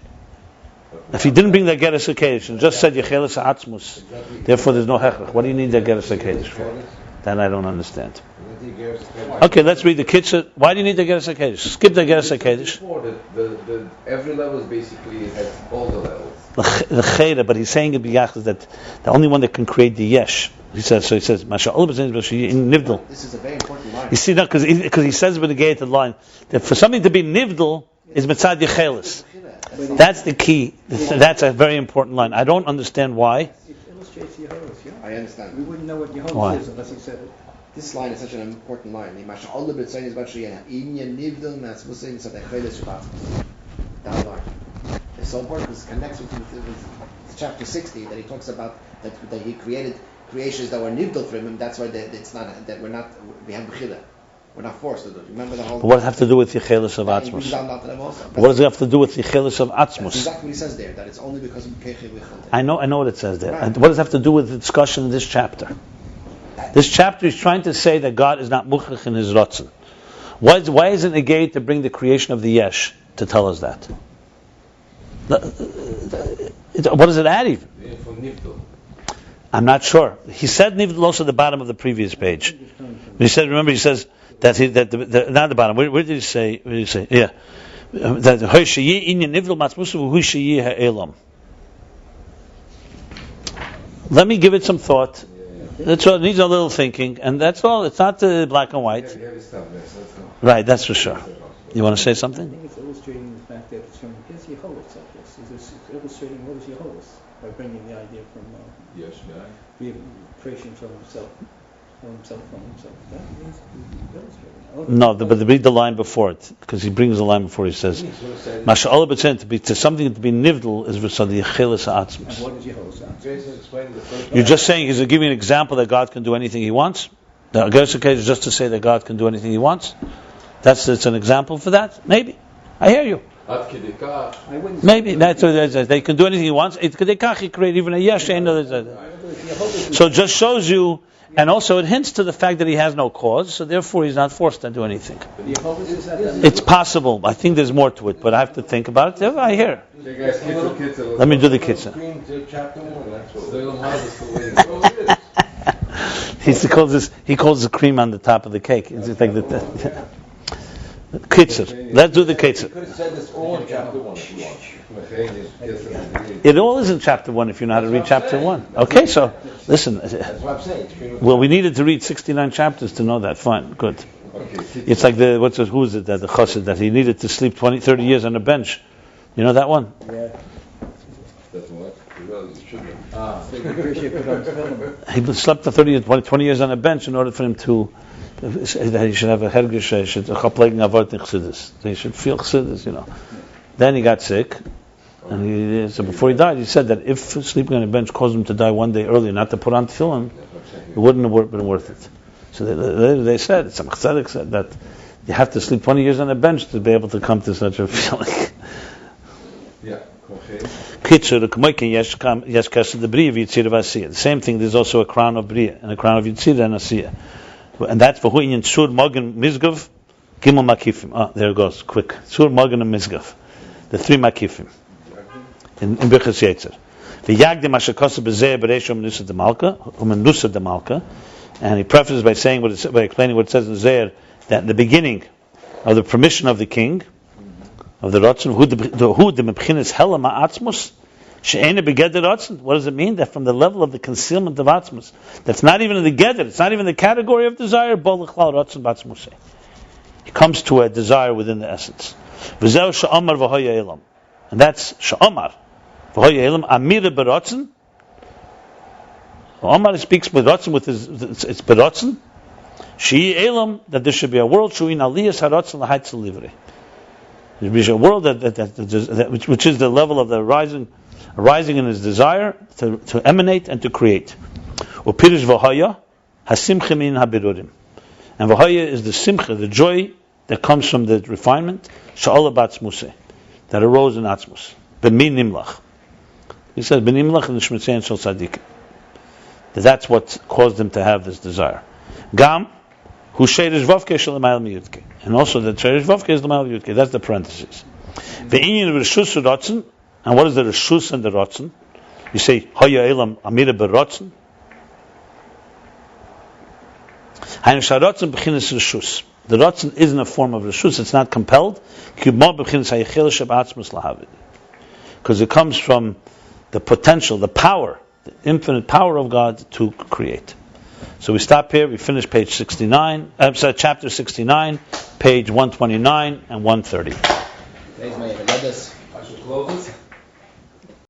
If he didn't bring the Geras HaKedesh and just said Yechelis HaAtzmus, therefore there's no Hechrach. What do you need the Geras HaKedesh for? That I don't understand. Okay, let's read the Kitzur. Why do you need the Geras HaKedesh? Skip the Geras HaKedesh. Every level basically has all the levels. The Cheda, but he's saying it b'yachas that the only one that can create the Yesh. He says, Masha in Nivdal. This is a very important line. You see, because he says with the gated line that for something to be Nivdal is Mitzad Yechelis. That's the key. That's a very important line. I don't understand why. It illustrates Yeholos, yeah? I understand. We wouldn't know what Yeholos is unless he said it. This line is such an important line. That line. It's so important because it connects with chapter 60 that he talks about that he created creations that were nivdal from him. That's why it's not that we have b'chila. We're not forced to do it. Remember the whole. What does it have to do with Yechelis of Atzmus? What does it have to do with Yechelis of Atzmus? That's exactly what he says there. That it's only because of Keichel V'chil. I know what it says there. Right. And what does it have to do with the discussion in this chapter? This chapter is trying to say that God is not muchach in his rotzen. Why isn't it gay to bring the creation of the Yesh to tell us that? What does it add even? I'm not sure. He said Nivdal also at the bottom of the previous page. He said, remember, he says that not the bottom. Where did he say? Yeah, that Nivdal Matzmusu V'Hu Ha'elam. Let me give it some thought. That's all. It needs a little thinking, and that's all. It's not black and white. Right, that's for sure. You want to say something? I think it's illustrating the fact that it's from his Yeholos, I guess. It's illustrating what is Yeholos by bringing the idea from creation from himself. That means illustrating. No, but read the line before it, because he brings the line before. He says, "Masha'al b'tzen to something to be nivdal is v'sad yechelis ha'atzmus." And what is Yeholos? You're just saying he's giving an example that God can do anything He wants. The Geras HaKedesh is just to say that God can do anything He wants. It's an example for that. Maybe I hear you. Maybe they can do anything He wants. He create even a yesh. So it just shows you. And also it hints to the fact that he has no cause, so therefore he's not forced to do anything. It's possible. I think there's more to it, but I have to think about it. I hear. Let me do the kitzur. He calls the cream on the top of the cake. It's like kitzur. Let's do the kitzur. It all is in chapter 1 if you know how to read chapter 1. Okay, so listen. Well, we needed to read 69 chapters to know that. Fine, good. It's like the chassid that he needed to sleep 30 years on a bench. You know that one? Yeah. So you appreciate put on film. He slept for 20 years on a bench in order for him to, that he should have a hergish, he should he should feel chassidus, you know. Then he got sick, and so before he died, he said that if sleeping on a bench caused him to die one day earlier, not to put on tefillin, it wouldn't have been worth it. So they said, some chassidus said that you have to sleep 20 years on a bench to be able to come to such a feeling. Yeah. The same thing, there's also a crown of Bria and a crown of Yitzira and Asiya. And that's for Hu'in Sur, Magen, Mizgav, Gimel Makifim. There it goes, quick. Sur, Magen, and Mizgav. The 3 Makifim. In Birchas Yetzer. V'yagdim Ashakasa B'zeh B'reishom Nusa Demalka, Nusa Demalka. And he prefaces by saying by explaining what it says in Zeir, that in the beginning of the permission of the king, of the Ratzon, who the Mebchinis Hela Ma'atzmus, She'ena Begeder Ratzon. What does it mean? That from the level of the concealment of Atzmus, that's not even in the Geder, it's not even the category of desire, Bolachlal Ratzon Batzmuseh. He comes to a desire within the essence. V'zeu Sha'amar V'hoya Elam. And that's Sha'amar V'hoya Elam, Amira B'Ratzon. Omar speaks with Ratzon, with it's B'Ratzon. She'i Elam, that there should be a world, Shu'in Aliyas HaRatzon L'Haitz L'Livrei. There should be a world which is the level of the arising in his desire to emanate and to create. Upirish V'Haya HaSimcha Min HaBirurim. And V'Haya is the simcha, the joy that comes from the refinement, Sha'ala B'Atzmuseh, that arose in Atzmus. B'Min Nimlach. He says, B'Min Nimlach in the Shmitzein Shal Tzadikim. That's what caused him to have this desire. Gam, who sheirish vavke shel l'mayel miyutke, and also the sheirish vavke is l'mayel miyutke. That's the parentheses. Ve'inyin reshus ratzon, and what is the reshus and the ratzon? You say haya elam amira beratzon. Hayin sharatzon b'chinas reshus. The ratzon isn't a form of reshus; it's not compelled. Kibma b'chinas hayichel shebatzmus lahavid, because it comes from the potential, the power, the infinite power of God to create. So we stop here, we finish page 69, chapter 69, page 129 and 130. Thanks, man. I should close it.